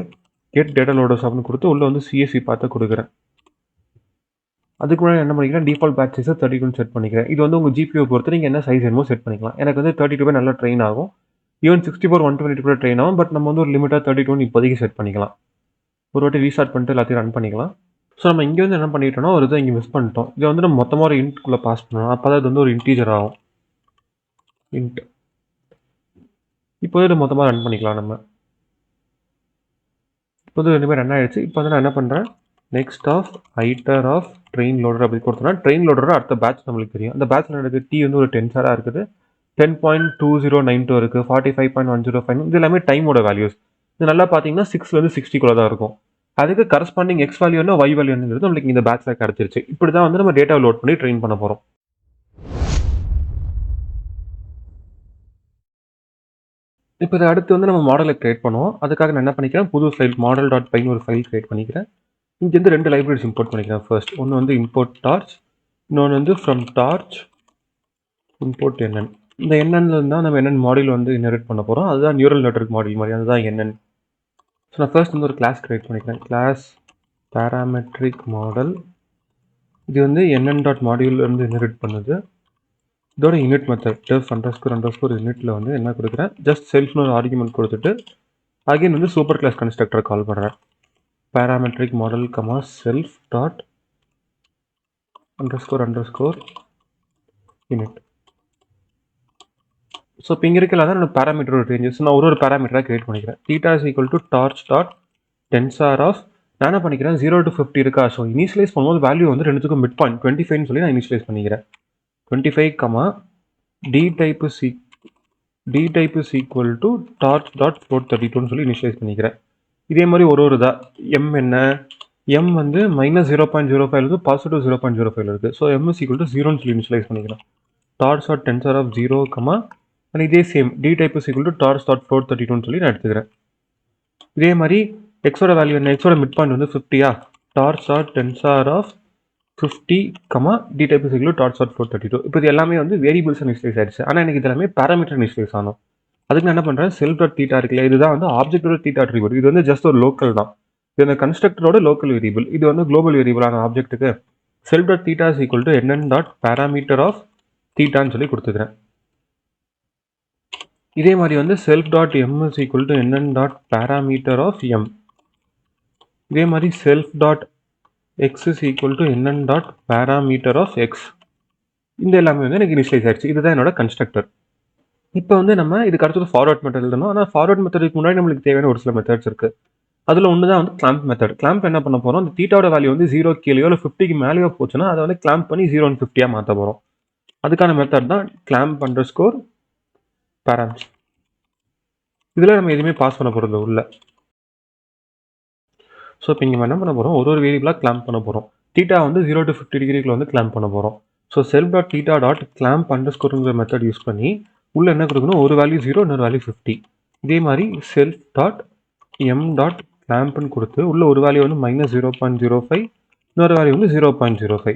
கெட் டேட்டா லோடர்ஸ் அப்படின்னு கொடுத்து உள்ளே வந்து சிஎஸ்சி பார்த்து கொடுக்குறேன். அதுக்கு முன்னாடி என்ன பண்ணிக்கிறேன், டிஃபால்ட் பேட்ச் சைஸை 32 செட் பண்ணிக்கிறேன். இது வந்து உங்கள் ஜிபியூ பொறுத்து நீங்கள் என்ன சைஸ் வேணுமோ செட் பண்ணிக்கலாம். எனக்கு வந்து 32 நல்லா ட்ரெயின் ஆகும். ஈவன் 64 128 கூட ட்ரெயின் ஆகும். பட் நம்ம வந்து ஒரு லிமிட்டாக 32 இப்போதைக்கு செட் பண்ணிக்கலாம். ஒரு வாட்டி ரீஸ்டார்ட் பண்ணிட்டு எல்லாத்தையும் ரன் பண்ணிக்கலாம். ஸோ நம்ம இங்கே வந்து என்ன பண்ணிட்டோம்னா, ஒரு இதை இங்கே மிஸ் பண்ணிட்டோம். இதை வந்து நம்ம மொத்தமாக ஒரு இன்ட்குள்ளே பாஸ் பண்ணணும். அப்போ தான் இது வந்து ஒரு இன்டீஜர் ஆகும். இன்ட் இப்போ இதை மொத்தமாக ரன் பண்ணிக்கலாம். நம்ம இப்போ வந்து ரெண்டுமே ரன் ஆகிடுச்சு. இப்போ வந்து நான் என்ன பண்ணுறேன், next of iter of train loader அப்படி கொடுத்தோம்னா ட்ரெயின் லோடர் அடுத்த பேட்ச் நம்மளுக்கு தெரியும். அந்த பேட்ச்சில் எனக்கு டி வந்து ஒரு 10 சாராக இருக்குது, 10.2092 இருக்குது, 45.105. இது எல்லாமே டைமோட வேல்யூஸ். இது நல்லா பார்த்தீங்கன்னா 6லேருந்து 60 தான் இருக்கும். அதுக்கு கரஸ்பாண்டிங் எக்ஸ் வேல்யூ என்ன ஒய் வேல்யூ என்னங்கிறது நம்மளுக்கு இந்த பேட்ச்சில் கிடச்சிருச்சு. இப்படி தான் வந்து நம்ம டேட்டா லோட் பண்ணி ட்ரெயின் பண்ண போகிறோம். இப்போ இதை அடுத்து வந்து நம்ம மாடலை கிரியேட் பண்ணுவோம். அதுக்காக நான் என்ன பண்ணிக்கிறேன், புது ஃபைல் மாடல் டாட் பைன்னு ஒரு ஃபைல் கிரியேட் பண்ணிக்கிறேன். இங்கேருந்து 2 லைப்ரரிஸ் இம்போர்ட் பண்ணிக்கிறேன். ஃபர்ஸ்ட் ஒன்று வந்து இம்போர்ட் டார்ச், இன்னொன்று வந்து ஃப்ரம் டார்ச் இம்போர்ட் என்என். இந்த என்என்ல தான் நம்ம என்என் மாடியூல் வந்து இன்ஹெரிட் பண்ண போகிறோம். அதுதான் நியூரல் நெட்வொர்க் மாடியூல் மாதிரி, அதுதான் என்என். ஸோ நான் ஃபர்ஸ்ட் வந்து ஒரு கிளாஸ் கிரியேட் பண்ணிக்கிறேன். Class parametric model. இது வந்து என்என் டாட் மாடியூல் இருந்து இன்ஹெரிட் பண்ணுது. இதோட யூனிட் மெத்தட் டெஃப் அண்டர்ஸ்கோர் யூனிட்ல வந்து என்ன கொடுக்குறேன், ஜஸ்ட் செல்ஃப்னு ஒரு ஆர்குமெண்ட் கொடுத்துட்டு அகைன் வந்து சூப்பர் கிளாஸ் கன்ஸ்ட்ரக்டரை கால் பண்ணுறேன். Parametric model self dot underscore init. So இப்போ இங்கே இருக்கலாம் தான் பேராமீட்டரோட ரேஞ்சஸ் நான் ஒரு பேராமீட்டராக கிரியேட் பண்ணிக்கிறேன். Theta is equal to torch dot tensor of நான் என்ன பண்ணிக்கிறேன் 0 to 50 இருக்கா. ஸோ இனிஷியலைஸ் பண்ணும்போது வேல்யூ வந்து ரெண்டுத்துக்கும் மிட் பாயிண்ட் 25 சொல்லி நான் இனிஷியலைஸ் பண்ணிக்கிறேன். 25 d type is equal to torch dot float 32 சொல்லி இனிஷியலைஸ் பண்ணிக்கிறேன். இதே மாதிரி ஒரு இதா எம் என்ன, எம் வந்து -0.05 இருக்குது, பாசிட்டிவ் 0.05 இருக்குது. So M is equal to 0ன்னு சொல்லி இனிஷியலைஸ் பண்ணிக்கிறேன். Torch dot tensor of 0, and இதே same D type is equal to torch dot float 32 சொல்லி நான் எடுத்துக்கிறேன். இதே மாதிரி எக்ஸோட வேல்யூ என்ன, எக்ஸோட மிட் பாயிண்ட் வந்து 50யா, torch dot tensor of 50, D type is equal to torch dot float 32. இப்போ இது எல்லாமே வந்து வேரியபிள்ஸ் இனிஷியலைஸ் ஆயிடுச்சு. ஆனால் எனக்கு இது எல்லாமே பேராமீட்டர் இனிஷியலைஸ் ஆனோம். அதுக்கு நான் என்ன பண்ணுறேன், செல்ஃப் டாட் தீட்டா இருக்குல்ல, இதுதான் வந்து ஆப்ஜெக்டோட தீட்டா அட்ரிபியூட். இது வந்து ஜஸ்ட் ஒரு லோக்கல் தான். இது அந்த கன்ஸ்ட்ரக்டரோட லோக்கல் வேரியபிள். இது வந்து குளோபல் வேரியபிளான ஆப்ஜெக்ட்டுக்கு self dot theta is equal to NN dot parameter of தீட்டான்னு சொல்லி கொடுத்துக்கிறேன். இதே மாதிரி வந்து self dot M is equal to NN dot parameter of M. இதே மாதிரி self dot X is equal to NN dot parameter of X. இந்த எல்லாமே வந்து எனக்கு இனிஷியலைஸ் ஆயிடுச்சு. இதுதான் என்னோட கன்ஸ்ட்ரக்டர். இப்போ வந்து நம்ம இதுக்கு அடுத்தது ஃபார்வர்ட் மெத்தட் எழுதணும். ஆனால் ஃபார்வர்ட் மெத்தடுக்கு முன்னாடி நம்மளுக்கு தேவையான ஒரு சில மெத்தட்ஸ் இருக்குது. அதில் ஒன்று தான் வந்து கிளாம்ப் மெத்தட். கிளாம்ப் என்ன பண்ண போகிறோம், அந்த தீட்டாவோட வேல்யூ வந்து 0 கீழேயோ இல்லை 50க்கு மேலேயோ போச்சுன்னா அதை வந்து கிளாம்ப் பண்ணி 0 and 50 மாற்ற போகிறோம். அதுக்கான மெத்தட் தான் கிளாம்ப் அண்டர்ஸ்கோர் பேராம்ஸ். இதில் நம்ம எதுவுமே பாஸ் பண்ண போகிறது உள்ள. ஸோ இப்போ இங்கே என்ன பண்ண போகிறோம், ஒரு வேரியபிளாக கிளாம்ப் பண்ண போகிறோம். தீட்டா வந்து 0 to 50 டிகிரிக்குள்ள வந்து கிளாம்ப் பண்ண போகிறோம். So self dot theta dot clamp அண்டர்ஸ்கோருங்கிற மெத்தட் யூஸ் பண்ணி உள்ள என்ன கொடுக்கணும், ஒரு வேல்யூ 0, இன்னொரு வேல்யூ 50. இதே மாதிரி செல்ஃப் டாட் எம் டாட் கிளாம்ப்னு கொடுத்து உள்ள ஒரு வேல்யூ வந்து -0.05, இன்னொரு வேல்யூ வந்து 0.05.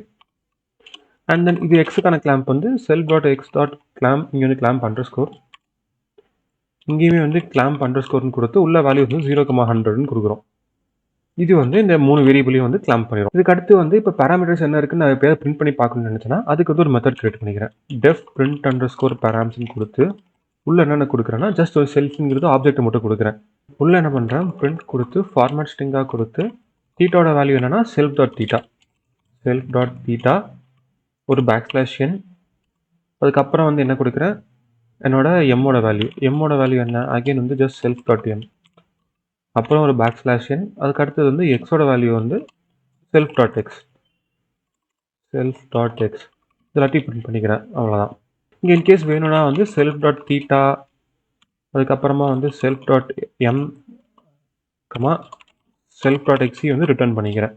அண்ட் தென் இது எக்ஸுக்கான கிளாம்ப் வந்து self dot x dot clamp, இங்கே வந்து கிளாம்ப் அண்டர்ஸ்கோர், இங்கேயுமே வந்து கிளாம்ப் அண்டர்ஸ்கோர்னு கொடுத்து உள்ள வேல்யூ வந்து 0,100ன்னு கொடுக்குறோம். இது வந்து இந்த 3 வேரியபிளையும் வந்து கிளாம்ப் பண்ணிடும். இதுக்கு அடுத்து வந்து இப்போ பேராமீட்டர்ஸ் என்ன இருக்குன்னு நான் எப்போயாவது பிரிண்ட் பண்ணி பார்க்கணும்னு நினச்சேன்னா அதுக்கு வந்து ஒரு மெத்தட் கிரியேட் பண்ணிக்கிறேன். டெஃப் பிரிண்ட் அண்டர்ஸ்கோர் பேராம்ஸ்ன்னு கொடுத்து உள்ள என்னென்ன கொடுக்குறேன்னா ஜஸ்ட் ஒரு செல்ஃப்ங்கிறது ஆப்ஜெக்ட் மட்டும் கொடுக்குறேன். உள்ள என்ன பண்ணுறேன், பிரிண்ட் கொடுத்து ஃபார்மேட் ஸ்ட்ரிங்காக கொடுத்து தீட்டாவோட வேல்யூ என்னன்னா செல்ஃப் டாட் தீட்டா ஒரு \n. அதுக்கப்புறம் வந்து என்ன கொடுக்குறேன், என்னோட எம்மோட வேல்யூ என்ன, அகைன் வந்து ஜஸ்ட் செல்ஃப் டாட் எம். அப்புறம் ஒரு \n, அதுக்கு அடுத்தது வந்து எக்ஸோட வேல்யூ வந்து self.x எல்லாத்தையும் பிரிண்ட் பண்ணிக்கிறேன், அவ்வளோதான். இங்கே இன்கேஸ் வேணும்னா வந்து self.theta, அதுக்கப்புறமா வந்து self.m, self.x வந்து ரிட்டர்ன் பண்ணிக்கிறேன்,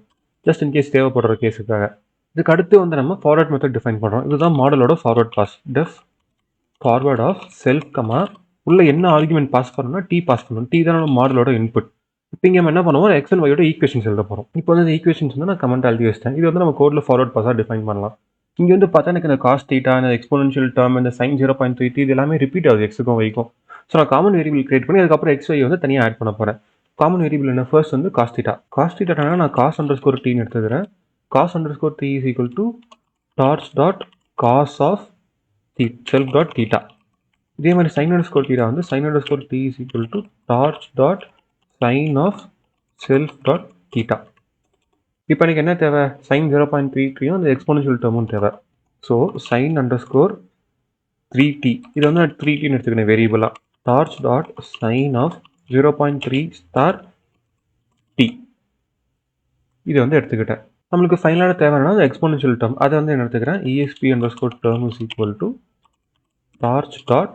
ஜஸ்ட் இன்கேஸ் தேவைப்படுற கேஸுக்காக. இதுக்கு அடுத்து வந்து நம்ம ஃபார்வர்ட் மெத்தட் டிஃபைன் பண்ணுறோம். இதுதான் மாடலோட forward pass. Def forward of self உள்ள என்ன ஆர்குமெண்ட் பாஸ் பண்ணணும்னா டி பாஸ் பண்ணணும். டி தான் நம்ம மாடலோட இன்புட். இப்போ இங்கே நம்ம என்ன பண்ணுவோம், எக்ஸ் அண்ட் ஒயோட ஈக்குவேஷன்ஸ் எழுத போகிறோம். இப்போ வந்து ஈக்குவேஷன்ஸ் வந்து நான் கமெண்ட் எழுதி வச்சிட்டேன். இது வந்து நம்ம கோடில் ஃபார்வர்ட் பாஸாக டிஃபைன் பண்ணலாம். இங்கே வந்து பார்த்தா எனக்கு இந்த காஸ் தீட்டா, இந்த எக்ஸ்போனன்ஷியல் டேர்ம், இந்த சைன் 0.33 இது எல்லாமே ரிப்பீட் ஆகுது எக்ஸுக்கும் ஒய்க்கும். ஸோ நான் காமன் வேரியபிள் கிரியேட் பண்ணி அதுக்கப்புறம் எக்ஸ் ஒய் வந்து தனியாக ஆட் பண்ண போகிறேன். காமன் வேரியபிள் என்ன, ஃபர்ஸ்ட் வந்து காஸ் தீட்டா நான் காஸ் அண்டர் ஸ்கோர் டீன்னு எடுத்துக்கிறேன். Cos underscore t is equal to torch dot cos of self dot theta. இதே மாதிரி சைன் அண்டர் ஸ்கோர் தீட்டா வந்து sine underscore t is equal to torch dot sine of self dot theta. இப்போ எனக்கு என்ன தேவை, sign 0.33யும் அந்த exponential டேர்மும் தேவை. So sign underscore 3t, இது வந்து நான் 3tன்னு எடுத்துக்கிறேன் வேரியபிளாக. Torch dot sine of 0.3 star T இதை வந்து எடுத்துக்கிட்டேன். நம்மளுக்கு ஃபைனலான தேவைன்னா அந்த எக்ஸ்போனன்ஷியல் டேர்ம் அதை வந்து என்ன எடுத்துக்கிறேன், exp underscore term is equal to torch dot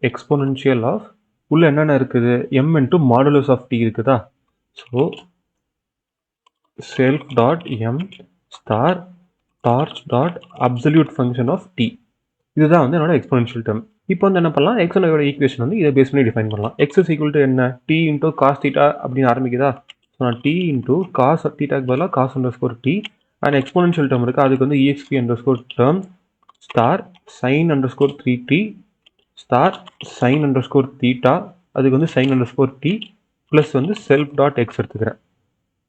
exponential of உள்ள என்னென்ன இருக்குது, m into modulus of T இருக்குதா. So self dot M star torch dot absolute function of T, இதுதான் வந்து என்னோட எக்ஸ்போனன்ஷியல் டேர்ம். இப்போ வந்து என்ன பண்ணலாம், எக்ஸ் அண்ட் ஒயோட ஈக்குவேஷன் வந்து இதை பேஸ் பண்ணி டிஃபைன் பண்ணலாம். எக்ஸ் இஸ் ஈக்குவல் டு என்ன, டி இன்டூ காஸ் தீட்டா அப்படின்னு ஆரம்பிக்குதா. ஸோ நான் டி இன்டூ காஸ் தீட்டாக்கு பதிலாக cos underscore T and exponential term இருக்குது, அதுக்கு வந்து exp underscore term star sine underscore 3t star sine underscore theta, அதுக்கு வந்து sine underscore D plus வந்து செல்ஃப் டாட் எக்ஸ் எடுத்துக்கிறேன்.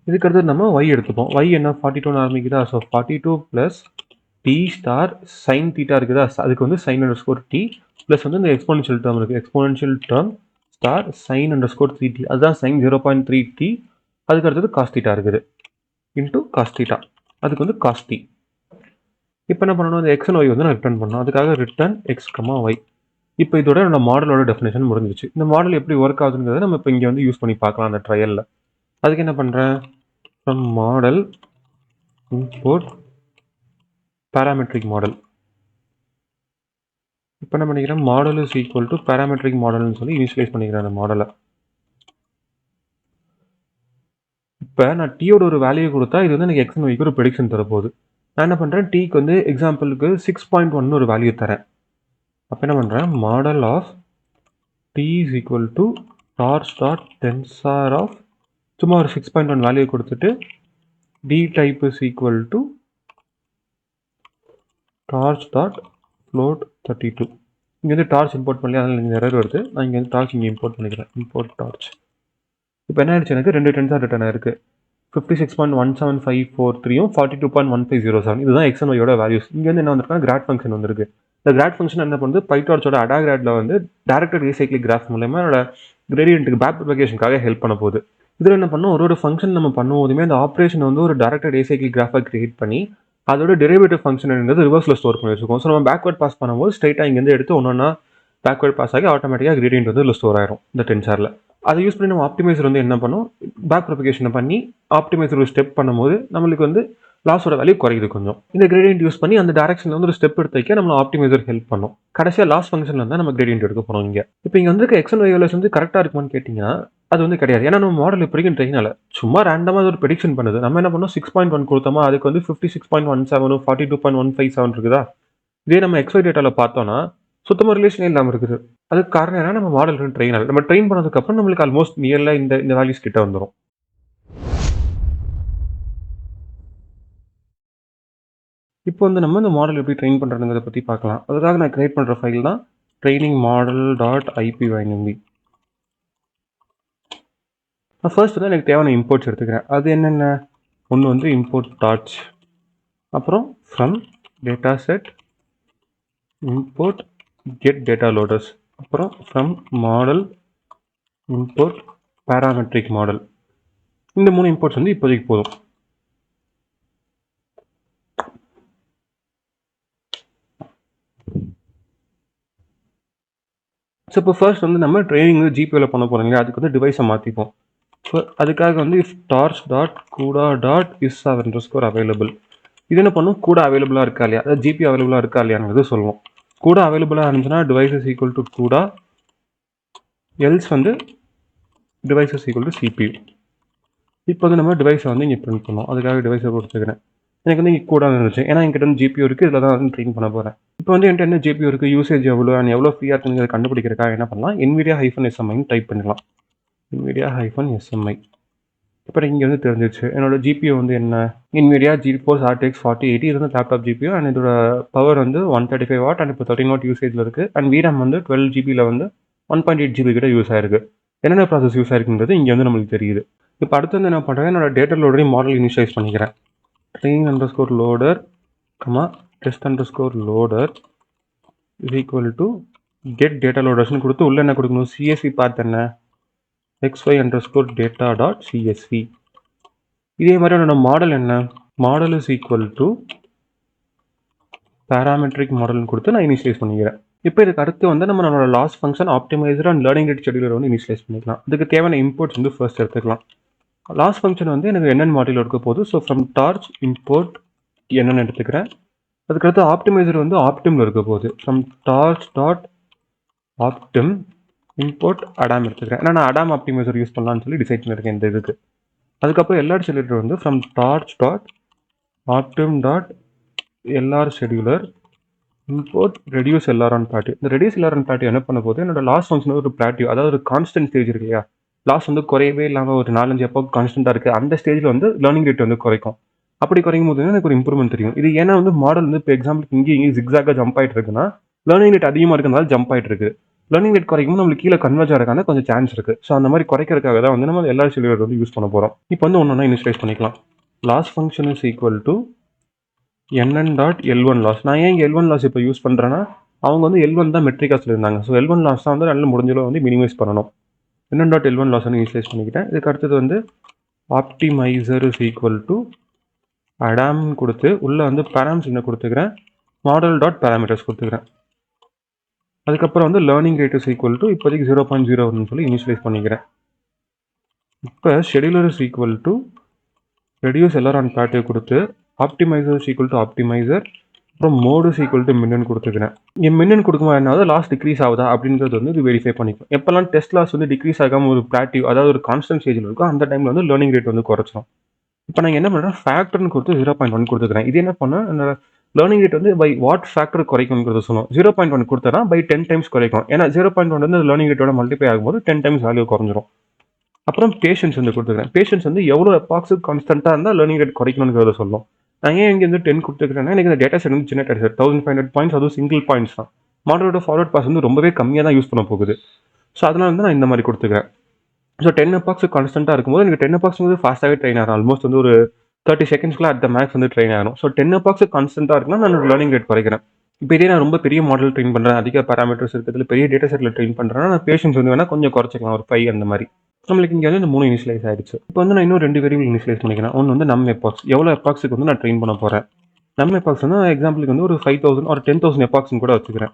இதுக்கடுத்து நம்ம y எடுத்துப்போம். y என்ன 42 ஆரம்பிக்குதா. ஸோ 42 plus D star sine theta இருக்குதா, அதுக்கு வந்து sine underscore D plus வந்து இந்த எக்ஸ்போனன்ஷியல் டேர்ம் இருக்குது, exponential term star sine underscore 3t, அதுதான் சைன் 0.3t, அதுக்கு அடுத்தது காஸ் தீட்டா இருக்குது இன்டூ காஸ் தீட்டா, அதுக்கு வந்து காஸ் டி. இப்போ என்ன பண்ணணும், இந்த எக்ஸ் அண்ட் ஒய் வந்து நான் ரிட்டர்ன் பண்ணணும். அதுக்காக ரிட்டர்ன் எக்ஸ் ஒய். இப்போ இதோட நம்ம மாடலோட டெஃபினேஷன் முடிஞ்சிச்சு. இந்த மாடல் எப்படி ஒர்க் ஆகுதுங்கிறத நம்ம இப்போ இங்கே வந்து யூஸ் பண்ணி பார்க்கலாம் அந்த ட்ரையலில். அதுக்கு என்ன பண்ணுறேன், from model import parametric model. இப்போ என்ன பண்ணிக்கிறேன், model is equal to parametric மாடல்னு சொல்லி இனிஷியலைஸ் பண்ணிக்கிறேன் அந்த மாடலை. இப்போ நான் டீயோட ஒரு வேல்யூ கொடுத்தா இது வந்து எனக்கு எக்ஸ் அண்ட் ஒய்க்கு ஒரு ப்ரெடிக்ஷன் தரப்போகுது. நான் என்ன பண்ணுறேன், டீக்கு வந்து எக்ஸாம்பிளுக்கு 6.1 ஒரு வேல்யூ தரேன். அப்போ என்ன பண்ணுறேன், model of t is equal to torch dot tensor of சும்மா ஒரு 6.1 வேல்யூ கொடுத்துட்டு d type is equal to torch dot float 32. இங்கே வந்து டார்ச் இம்போர்ட் பண்ணி அதில் இங்கே எரர் வருது, நான் இங்கே வந்து டார்ச் இங்கே இம்போர்ட் பண்ணிக்கிறேன், இம்போர்ட் டார்ச். இப்போ என்ன ஆயிடுச்சு, எனக்கு 2 டென்சார் ரிட்டர்ன் ஆயிருக்கு, 56.17543யும் 42.1507. இதுதான் எக்ஸ் அண்ட் ஒய்யோட வேல்யூஸ். இங்கே வந்து என்ன வந்திருக்கா, கிராட் ஃபங்க்ஷன் வந்திருக்கு. இந்த கிராட் ஃபங்க்ஷன் என்ன பண்ணுது, பைடார்ச்சோட அடா கிராட்ல வந்து டைரக்டட் ரீசைக்ளிக் கிராஃப் மூலமா என்னோட கிரேடியன்ட்டுக்கு பேக் ப்ரொபகேஷனுக்காக ஹெல்ப் பண்ண போகுது. இதில் என்ன பண்ணும், ஒரு ஃபங்க்ஷன் நம்ம பண்ணும்போதுமே அந்த ஆப்ரேஷன் வந்து ஒரு டைரக்டட் ரீசைக்ளிக் கிராஃபாக கிரியேட் பண்ணி அதோட டெரிவேட்டிவ் ஃபங்க்ஷன்ங்கிறது ரிவர்ஸில் ஸ்டோர் பண்ணி வச்சுக்கோம். ஸோ நம்ம பேக்வர்ட் பாஸ் பண்ணும்போது ஸ்ட்ரைட்டாக இங்கேருந்து எடுத்து ஒன்றா பேக்வர்ட் பாஸ் ஆகி ஆட்டோமேட்டிக்காக கிரேடியன்ட் வந்து இதில் ஸ்டோர் ஆயிரும் இந்த டென்சாரில். அதை யூஸ் பண்ணி நம்ம ஆப்டிமைசர் வந்து என்ன பண்ணும், பேக் ப்ரொபகேஷனை பண்ணி ஆப்டிமைசர் ஒரு ஸ்டெப் பண்ணும்போது நம்மளுக்கு வந்து லாஸோட வேல்யூ குறையுது கொஞ்சம். இந்த கிரேடியன்ட் யூஸ் பண்ணி அந்த டேரக்ஷனில் வந்து ஒரு ஸ்டெப் எடுத்து வைக்க நம்ம ஆப்டிமைசர் ஹெல்ப் பண்ணும். கடைசியாக லாஸ் ஃபங்க்ஷனில் தான் நம்ம கிரேடியன்ட் எடுக்க போகிறோம் இங்கே. இப்போ இங்கே வந்து எக்ஸ் அண்ட் ஒய் வேல்யூஸ் வந்து கரெக்டாக இருக்குமான்னு கேட்டிங்கன்னா அது வந்து கிடையாது. ஏன்னா நம்ம மாடல் இப்போ வரைக்கும் ட்ரெயின் ஆகல, சும்மா ரேண்டமாக ஒரு ப்ரெடிக்ஷன் பண்ணுது. நம்ம என்ன பண்ணோம், 6.1 கொடுத்தோமா, அதுக்கு வந்து 56.17 42.157 இருக்குதா. இதே நம்ம எக்ஸ்ஒய் டேட்டாவில் பார்த்தோம்னா சுத்தமாக ரிலேஷனே இல்லாமல் இருக்குது. அதுக்கு காரணம் என்ன, நம்ம மாடல் ட்ரெயின் ஆகல. நம்ம ட்ரெயின் பண்ணதுக்கப்புறம் நம்மளுக்கு ஆல்மோஸ்ட் நியரில் இந்த வேல்யூஸ் கிட்ட வந்துடும். இப்போ வந்து நம்ம இந்த மாடல் எப்படி ட்ரெயின் பண்ணுறதுங்கிறத பற்றி பார்க்கலாம். அதுக்காக நான் கிரியேட் பண்ணுற ஃபைல் தான் ட்ரைனிங் மாடல் டாட் ஐபிவைஎன்பி. நான் ஃபர்ஸ்ட் வந்து எனக்கு தேவையான இம்போர்ட்ஸ் எடுத்துக்கிறேன். அது என்னென்ன, ஒன்று வந்து இம்போர்ட் டார்ச், அப்புறம் from data set import get data loaders, அப்புறம் from model import parametric model. இந்த 3 இம்போர்ட்ஸ் வந்து இப்போதைக்கு போதும். ஸோ இப்போ ஃபர்ஸ்ட் வந்து நம்ம ட்ரைனிங் வந்து ஜிபியூவில் பண்ண போகிறோம் இல்லையா, அதுக்கு வந்து டிவைஸை மாற்றிப்போம். ஸோ அதுக்காக வந்து இஃப் டார்ச் டாட் கூடா டாட் இஸ் _ அவைலபிள், இது என்ன பண்ணும், கூட அவைலபிளாக இருக்கா இல்லையா, அதாவது ஜிபி அவைலபிளாக இருக்கா இல்லையாங்கிறது சொல்லுவோம். கூட அவைலபிளாக இருந்துச்சுன்னா டிவைசஸ் ஈக்குவல் டு கூடா, எல்ஸ் வந்து டிவைசஸ் ஈக்குவல் டு சிபியூ. இப்போ வந்து நம்ம டிவைஸை வந்து இங்கே பிரிண்ட் பண்ணோம், அதுக்காக டிவைஸை கொடுத்துக்கிறேன். எனக்கு வந்து இங்கே கூட இருந்துச்சு, ஏன்னா என்கிட்ட வந்து ஜிபியூ இருக்குது, இதில் தான் வந்து ட்ரெயின் பண்ண போகிறேன். இப்போ வந்து என்கிட்ட என்ன ஜிபியூ இருக்குது, யூசேஜ் எவ்வளோ அண்ட் எவ்வளோ ஃப்ரீயாக இருக்குங்கிறத கண்டுபிடிக்கிறக்காக என்ன பண்ணலாம், NVIDIA-SMI டைப் பண்ணலாம். NVIDIA-SMI. இப்போ இங்கே வந்து தெரிஞ்சிச்சு என்னோட ஜிபியூ வந்து என்ன, NVIDIA GeForce RTX 4080, இது வந்து லேப்டாப் ஜிபியூ அண்ட் இதோட பவர் வந்து 135 வாட் அண்ட் இப்போ 13 வாட் யூசேஜில் இருக்குது. அண்ட் VRAM வந்து 12 GB வந்து 1.8 GB கிட்ட யூஸ் ஆயிருக்கு. என்னென்ன ப்ராசஸ் யூஸ் ஆயிருக்குன்றது இங்கே வந்து நம்மளுக்கு தெரியுது. இப்போ அடுத்து வந்து என்ன பண்ணுறேன், என்னோட டேட்டா லோடரி மாடல் இனிஷியலைஸ் பண்ணிக்கிறேன். train_loader, test_loader is equal to get data loaders கொடுத்து உள்ள என்ன கொடுக்கணும், CSV பார்ட் என்ன, xy_data.csv. இதே மாதிரி என்னோட மாடல் என்ன, model is equal to parametric மாடல்னு கொடுத்து நான் இனிஷியலைஸ் பண்ணிக்கிறேன். இப்போ இதுக்கு அடுத்து வந்து நம்மளோட loss function, optimizer and learning rate scheduler வந்து இனிஷியலைஸ் பண்ணிக்கலாம். இதுக்கு தேவையான இம்போர்ட்ஸ் வந்து ஃபர்ஸ்ட் எடுத்துக்கலாம். லாஸ் ஃபங்க்ஷன் வந்து எனக்கு என்னென்ன மாடியூல் இருக்க போகுது, ஸோ ஃப்ரம் டார்ச் இம்போர்ட் என்னென்னு எடுத்துக்கிறேன். அதுக்கடுத்து ஆப்டிமைசர் வந்து ஆப்டிமில் இருக்க போகுது, from torch dot optim import Adam எடுத்துக்கிறேன். ஏன்னா நான் அடாம் ஆப்டிமைசர் யூஸ் பண்ணலான்னு சொல்லி டிசைட் பண்ணியிருக்கேன் இந்த இதுக்கு. அதுக்கப்புறம் எல்ஆர் ஷெட்யூலர் வந்து from torch dot optim dot LR scheduler import reduce LR plateau. இந்த ரெடியூஸ் எல்ஆர் பிளாட்டியூ என்ன பண்ண போது, என்னோட லாஸ் ஃபங்க்ஷன் ஒரு பிளாட்டியூ, அதாவது ஒரு கான்ஸ்டன்ட் ஸ்டேஜ் இருக்கு இல்லையா, லாஸ் வந்து குறையவே இல்லாமல் ஒரு 4-5 எப்போ கான்ஸ்டன்ட்டாக இருக்குது, அந்த ஸ்டேஜில் வந்து லேர்னிங் ரேட் வந்து குறைக்கும். அப்படி குறைக்கும் போது எனக்கு ஒரு இம்ப்ரூவ்மெண்ட் தெரியும். இது ஏன்னா வந்து மாடல் வந்து இப்போ எக்ஸாம்பிளுக்கு இங்கே ஜிக்ஸாக ஜம்ப் ஆகிட்டு இருக்குன்னா, லேர்னிங் ரேட் அதிகமாக இருக்கிறதுனால ஜம்ப் ஆகிட்டு இருக்கு. லேர்னிங் ரேட் குறைக்கும் நம்மளுக்கு கீழே கன்வெர்ஜ் ஆகிறதுக்கான கொஞ்சம் சான்ஸ் இருக்குது. ஸோ அந்த மாதிரி குறைக்கிறதுக்காக தான் வந்து நம்ம எல்லா ஷெட்யூலர் வந்து யூஸ் பண்ண போகிறோம். இப்போ வந்து ஒன்று இனிஷியலைஸ் பண்ணிக்கலாம். Loss function is equal to nn.L1 loss. நான் ஏன் இங்கே L1 லாஸ் இப்போ யூஸ் பண்ணுறேன்னா, அவங்க வந்து L1 தான் மெட்ரிக்காக சொல்லியிருந்தாங்க. ஸோ L1 லாஸ் தான் வந்து நல்ல முடிஞ்சளவு வந்து மினிமைஸ் பண்ணணும். nn.L1 லாஸ் வந்து இனிஷியலைஸ் பண்ணிக்கிட்டேன். இதுக்கு அடுத்தது வந்து ஆப்டிமைசர் இஸ் ஈக்குவல் டு அடாம் கொடுத்து உள்ளே வந்து பேராம்ஸ் என்ன கொடுத்துக்கிறேன், மாடல் டாட் பேராமீட்டர்ஸ் கொடுத்துக்கிறேன். அதுக்கப்புறம் வந்து learning rate is equal to இப்போதைக்கு 0.01 சொல்லி இனிஷியலைஸ் பண்ணிக்கிறேன். இப்போ scheduler is equal to reduce LR on plateau கொடுத்து optimiser is equal to optimiser, அப்புறம் mode is equal to min கொடுத்துக்கிறேன். இங்கே மின்னன் கொடுக்கும்போது என்ன லாஸ் டிக்ரீஸ் ஆகுதா அப்படின்றது வந்து இது வெரிஃபை பண்ணிக்கும். எப்போல்லாம் டெஸ்ட் லாஸ் வந்து டிக்ரீஸ் ஆகாமல் ஒரு பிளாட்டியூ, அதாவது ஒரு கான்ஸ்டன்ட் ஸ்டேஜில் இருக்கும், அந்த டைமில் வந்து லேர்னிங் ரேட் வந்து குறைச்சிடும். இப்போ நான் என்ன பண்ணுறேன், ஃபேக்டர்னு கொடுத்து 0.1 கொடுத்துக்கிறேன். இது என்ன பண்ணால் என்னோட லேர்னிங் ரேட் வந்து பை வாட் ஃபேக்டர் குறைக்கும்ங்கிறது சொல்லுவோம். 0.1 கொடுத்தா பை 10 டைம்ஸ் குறைக்கும். ஏன்னா 0.1 வந்து லேர்னிங் ரேட்டோட மல்டிப்ளை ஆகும்போது 10 டைம்ஸ் வேல்யூ குறைஞ்சிரும். அப்புறம் பேஷன்ஸ் வந்து கொடுத்துக்கிறேன். பேஷன்ஸ் வந்து எவ்வளோ எப்பாக்ஸு கான்ஸ்டன்ட்டாக இருந்தால் லேர்னிங் ரேட் குறைக்கணுங்கிறத சொல்லும். நான் ஏன் இங்கே வந்து 10 கொடுத்துக்கிறேன்னா, எனக்கு இந்த டேட்டா செட் வந்து சின்ன டேட்டா செட் 1500 பாயிண்ட்ஸ், அதுவும் சிங்கிள் பாயிண்ட்ஸ் தான். மாடலோட ஃபார்வர்ட் பாஸ் வந்து ரொம்பவே கம்மியாக தான் யூஸ் பண்ண போகுது. ஸோ அதனால வந்து நான் இந்த மாதிரி கொடுத்துக்கிறேன். ஸோ 10 எப்பாக்ஸ் கான்ஸ்டன்ட்டாக இருக்கும்போது எனக்கு 10 எப்பாக்ஸ் வந்து ஃபாஸ்ட்டாகவே ட்ரெயின் ஆகும். ஆல்மோஸ்ட் வந்து ஒரு 30 செகண்ட்ஸ்க்குள்ள அட் த மேக்ஸ் வந்து ட்ரெயின் ஆகணும். ஸோ 10 எப்பாக்ஸ் கான்ஸ்டன்ட்டாக இருக்குன்னா நான் லேர்னிங் ரேட் குறைக்கிறேன். இப்போ இதே நான் ரொம்ப பெரிய மாடல் ட்ரெயின் பண்ணுறேன், அதிக பேராமீட்டர்ஸ் இருக்கிறதுல பெரிய டேட்டா செட்டில் ட்ரெயின் பண்ணுறேன்னா நான் பேஷன்ஸ் வந்து வேணால் கொஞ்சம் குறைச்சிக்கலாம், ஒரு 5 அந்த மாதிரி. நம்மளுக்கு இங்கே வந்து இந்த 3 இனிஷியலைஸ் ஆயிடுச்சு. இப்போ வந்து நான் இன்னும் 2 வேரியபிள் இனிஷியலைஸ் பண்ணிக்கிறேன். ஒன்று வந்து நம் எப்பாக்ஸ், எவ்வளோ எப்பாக்ஸுக்கு வந்து நான் ட்ரெயின் பண்ண போகிறேன். நம் எப்பாக்ஸ் வந்து எக்ஸாம்பிளுக்கு வந்து ஒரு 5000 ஒரு 10,000 எப்பாக்ஸ்னு கூட வச்சுக்கிறேன்.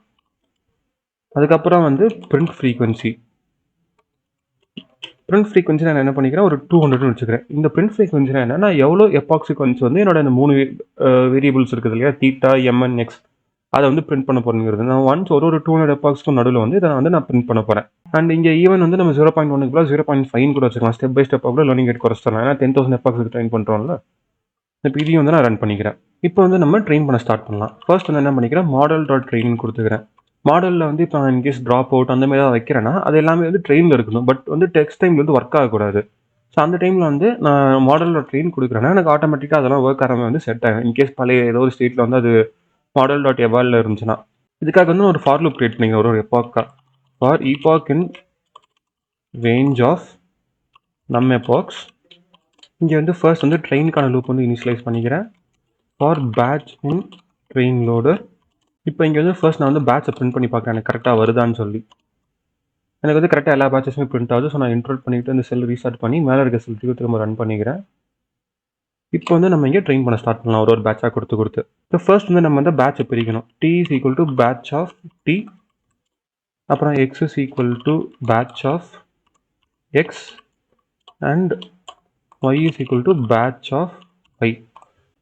அதுக்கப்புறம் வந்து பிரிண்ட் ஃப்ரீக்வன்சி நான் என்ன பண்ணிக்கிறேன், ஒரு 200ன்னு வச்சுக்கிறேன். இந்த பிரிண்ட் ஃப்ரீக்வன்சினா என்னன்னா, எவ்வளோ எப்பாக் சீக்வன்ஸ் வந்து என்னோட இந்த 3 வேரியபிள்ஸ் இருக்குது இல்லையா, தீட்டா, MN, X, அதை வந்து பிரிண்ட் பண்ண போகிறேங்கிறது. நான் ஒன்ஸ் ஒரு 200 எப்பாக்ஸ்க்கும் நடுவில் வந்து இதை வந்து நான் பிரிண்ட் பண்ண போகிறேன். அண்ட் இங்கே ஈவன் வந்து நம்ம 0.1க்கு கூட 0.5 கூட வச்சுக்கலாம். ஸ்டெப் பை ஸ்டெப்பாக கூட லேர்னிங் ரேட் குறைச்சிடலாம். ஏன்னா 10,000 எப்பாக்ஸுக்கு ட்ரெயின் பண்ணுறோம்ல. இப்போ இதையும் வந்து நான் ரன் பண்ணிக்கிறேன். இப்போ வந்து நம்ம ட்ரெயின் பண்ண ஸ்டார்ட் பண்ணலாம். ஃபர்ஸ்ட் வந்து என்ன பண்ணிக்கிறேன், மாடல் டாட் ட்ரெயின் கொடுத்துக்கிறேன். மாடலில் வந்து இப்போ நான் இன்கேஸ் ட்ராப் அவுட் அந்த மாதிரி தான் வைக்கிறேன்னா அது எல்லாமே வந்து ட்ரெயினில் இருக்கணும். பட் வந்து டெக்ஸ்ட் டைமில் வந்து ஒர்க் ஆகக்கூடாது. ஸோ அந்த டைமில் வந்து நான் மாடலோட ட்ரெயின் கொடுக்குறேன்னா எனக்கு ஆட்டோமேட்டிக்காக அதெல்லாம் ஒர்க் ஆகாமல் வந்து செட் ஆகும். இன்கேஸ் பழைய ஏதோ ஒரு ஸ்டேட்டில் வந்து அது மாடல் டாட் எவாலில் இருந்துச்சுன்னா. இதுக்காக வந்து ஒரு ஃபார் லூப் கிரியேட் பண்ணிங்க, ஒரு எப்பாக்கா for epoch in range of num epochs. இங்கே வந்து ஃபர்ஸ்ட் வந்து ட்ரெயினுக்கான லூப் வந்து இனிஷியலைஸ் பண்ணிக்கிறேன். For batch in train loader. இப்போ இங்கே வந்து ஃபர்ஸ்ட் நான் வந்து பேட்சை பிரிண்ட் பண்ணி பார்க்குறேன் எனக்கு கரெக்டாக வருதான்னு சொல்லி. எனக்கு வந்து கரெக்டாக எல்லா பேட்சஸுமே பிரிண்ட் ஆகுது. ஸோ நான் இன்ட்ரோல் பண்ணிவிட்டு அந்த செல் ரீஸ்டார்ட் பண்ணி மேலே இருக்க செல்லுக்கு திரும்ப ரன் பண்ணிக்கிறேன். இப்போ வந்து நம்ம இங்கே ட்ரெயின் பண்ண ஸ்டார்ட் பண்ணலாம், ஒரு பேட்சாக கொடுத்து. இப்போ ஃபர்ஸ்ட் வந்து நம்ம வந்து பேட்சை பிரிக்கணும். T is equal to batch of T அப்புறம் x is equal to batch of x and y is equal to batch of y.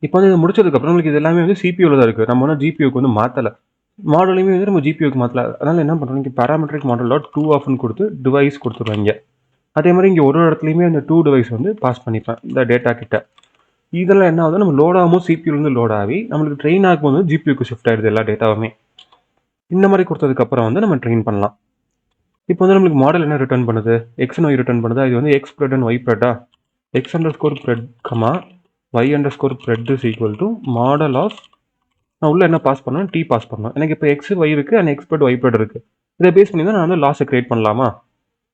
இப்போ வந்து இது முடிச்சதுக்கப்புறம் நம்மளுக்கு இது எல்லாமே வந்து சிபியூவில் தான் இருக்குது. நம்ம வந்து ஜிபியூக்கு வந்து மாற்றலை, மாடலையுமே வந்து நம்ம ஜிபியூக்கு மாற்றல. அதனால் என்ன பண்ணுறோம், இங்கே பேராமெட்ரிக் மாடல் டாட் டூ ஆஃப்னு கொடுத்து டிவைஸ் கொடுத்துருவாங்க. அதே மாதிரி இங்கே ஒரு இடத்துலையுமே அந்த டூ டிவைஸ் வந்து பாஸ் பண்ணிப்பேன் இந்த டேட்டா கிட்ட. இதெல்லாம் என்ன ஆகுது, நம்ம லோட் ஆகும் சிபியூலேருந்து லோட் ஆகி நம்மளுக்கு ட்ரெயின் ஆகும்போது ஜிபியூக்கு ஷிஃப்ட் ஆகிடுது எல்லா டேட்டாவுமே. இந்த மாதிரி கொடுத்ததுக்கப்புறம் வந்து நம்ம ட்ரெயின் பண்ணலாம். இப்போ வந்து நம்மளுக்கு மாடல் என்ன ரிட்டர்ன் பண்ணுது, எக்ஸ் ஒய் ரிட்டர்ன் பண்ணுதா. இது வந்து எக்ஸ் ப்ரெட் அண்ட் ஒய் ப்ரெட்டா, X underscore pred comma Y underscore pred is equal to model of, நான் உள்ள என்ன பாஸ் பண்ணணும், டி பாஸ் பண்ணணும். எனக்கு இப்போ எக்ஸ் ஒய் இருக்குது and X pred y pred இருக்குது. இதை பேஸ் பண்ணி தான் நான் வந்து லாஸை கிரியேட் பண்ணலாமா.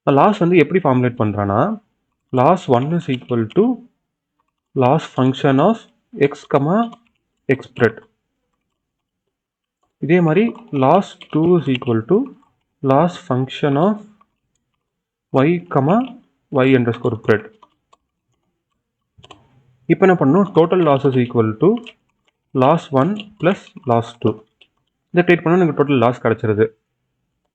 லாஸ் வந்து எப்படி ஃபார்முலேட் பண்ணுறேன்னா, loss one is equal to loss function of x comma x pred. இதே மாதிரி loss two is equal to loss function of y comma Y underscore pred. இப்போ என்ன பண்ணணும், total loss is equal to loss one plus loss two. இதை கிரியேட் பண்ணால் எனக்கு total loss கிடச்சிருது.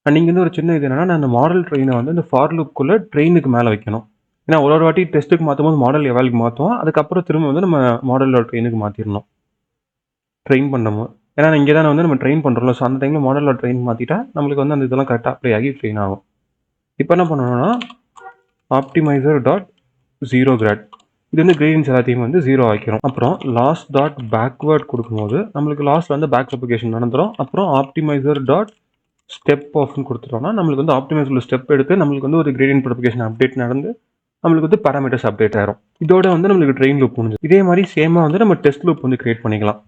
அண்ட் நீங்கள் வந்து ஒரு சின்ன இது என்னன்னா, நான் அந்த மாடல் ட்ரெயினை வந்து இந்த ஃபார் லூப்புக்குள்ளே ட்ரெயினுக்கு மேலே வைக்கணும். ஏன்னா ஒரு வாட்டி டெஸ்ட்டுக்கு மாற்றும் போது மாடல் எவாலுக்கு மாற்றுவோம், அதுக்கப்புறம் திரும்ப வந்து நம்ம மாடலோட ட்ரெயினுக்கு மாற்றிடணும் ட்ரெயின் பண்ணும்போது. ஏன்னா இங்கே தான் வந்து நம்ம ட்ரெயின் பண்ணுறோம்ல, ஸோ அந்த டைமில் மாடலோட ட்ரெயின் மாற்றிட்டா நம்மளுக்கு வந்து அந்த இதெல்லாம் கரெக்டாக அப்ளை ஆகி ட்ரெயின் ஆகும். இப்போ என்ன பண்ணணும்னா, ஆப்டிமைசர் டாட் ஜீரோ கிராட், இது வந்து கிரேடியன்ஸ் எல்லாத்தையும் வந்து ஜீரோ ஆக்கிரும். அப்புறம் லாஸ் டாட் பேக்வேர்ட் கொடுக்கும்போது நம்மளுக்கு லாஸ்ட்ல வந்து பேக் ப்ரொபகேஷன் நடந்துடும். அப்புறம் ஆப்டிமைசர் டாட் ஸ்டெப் ஆஃப்னு கொடுத்துட்டோம்னா நம்மளுக்கு வந்து ஆப்டிமைசரில் ஸ்டெப் எடுத்து நம்மளுக்கு வந்து ஒரு கிரேடியன்ட் ப்ரொபகேஷன் அப்டேட் நடந்து நம்மளுக்கு வந்து பேராமீட்டர்ஸ் அப்டேட் ஆயிரும். இதோட வந்து நம்மளுக்கு ட்ரெயின் லூப் முடிஞ்சு. இதே மாதிரி சேமாக வந்து நம்ம டெஸ்ட் லூப் வந்து கிரியேட் பண்ணிக்கலாம்.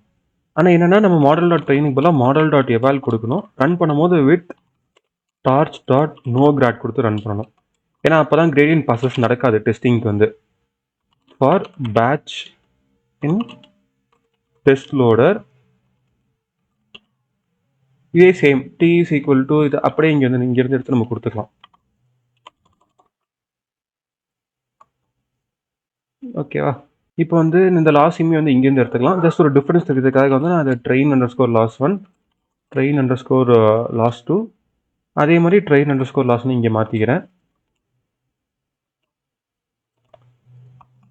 ஆனால் என்னன்னா, நம்ம மாடல் டாட் ட்ரெயினுக்கு பதிலாக மாடல் டாட் எவால் கொடுக்கணும். ரன் பண்ணும்போது with torch dot no grad கொடுத்து ரன் பண்ணணும். ஏன்னா அப்போ தான் கிரேடியன்ட் ப்ராசஸ் நடக்காது டெஸ்டிங்க்கு வந்து. For batch in test loader இதே same T is equal to இது அப்படியே இங்கேருந்து எடுத்து நம்ம கொடுத்துக்கலாம். ஓகேவா. இப்போ வந்து இந்த லாஸையுமே வந்து இங்கேருந்து எடுத்துக்கலாம். ஜஸ்ட் ஒரு டிஃபரன்ஸ் தெரியுதுக்காக வந்து நான் அதை train underscore loss one, train underscore loss two, அதே மாதிரி ட்ரெயின் அண்டர் ஸ்கோர் லாஸ்ன்னு இங்கே மாற்றிக்கிறேன்.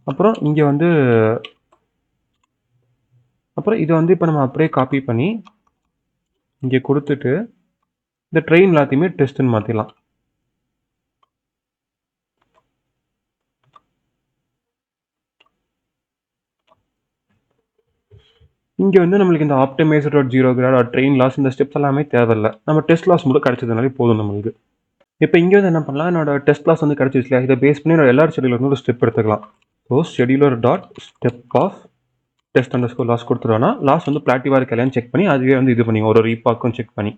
அப்புறம் இங்கே வந்து அப்புறம் இதை வந்து இப்போ நம்ம அப்படியே காப்பி பண்ணி இங்கே கொடுத்துட்டு இந்த ட்ரெயின் எல்லாத்தையுமே டெஸ்ட்டுன்னு மாற்றிடலாம். இங்கே வந்து நம்மளுக்கு இந்த optimizer dot zero grad train loss இந்த ஸ்டெப்ஸ் எல்லாமே தேவையில்லை. நம்ம டெஸ்ட் லாஸ் மட்டும் கிடச்சதுனாலே போதும் நம்மளுக்கு. இப்போ இங்கே வந்து என்ன பண்ணலாம், என்னோட டெஸ்ட் லாஸ் வந்து கிடச்சிச்சு இல்லையா, இதை பேஸ் பண்ணி என்னோட எல்லாரும் ஷெடியூலர் வந்து ஒரு ஸ்டெப் எடுத்துக்கலாம். So scheduler dot step of test underscore loss கொடுத்துருவோம்னா லாஸ் வந்து பிளாட்டிவாக இருக்கலையான்னு செக் பண்ணி அதுவே வந்து இது பண்ணி ஒரு ரீபாக்கும் செக் பண்ணி.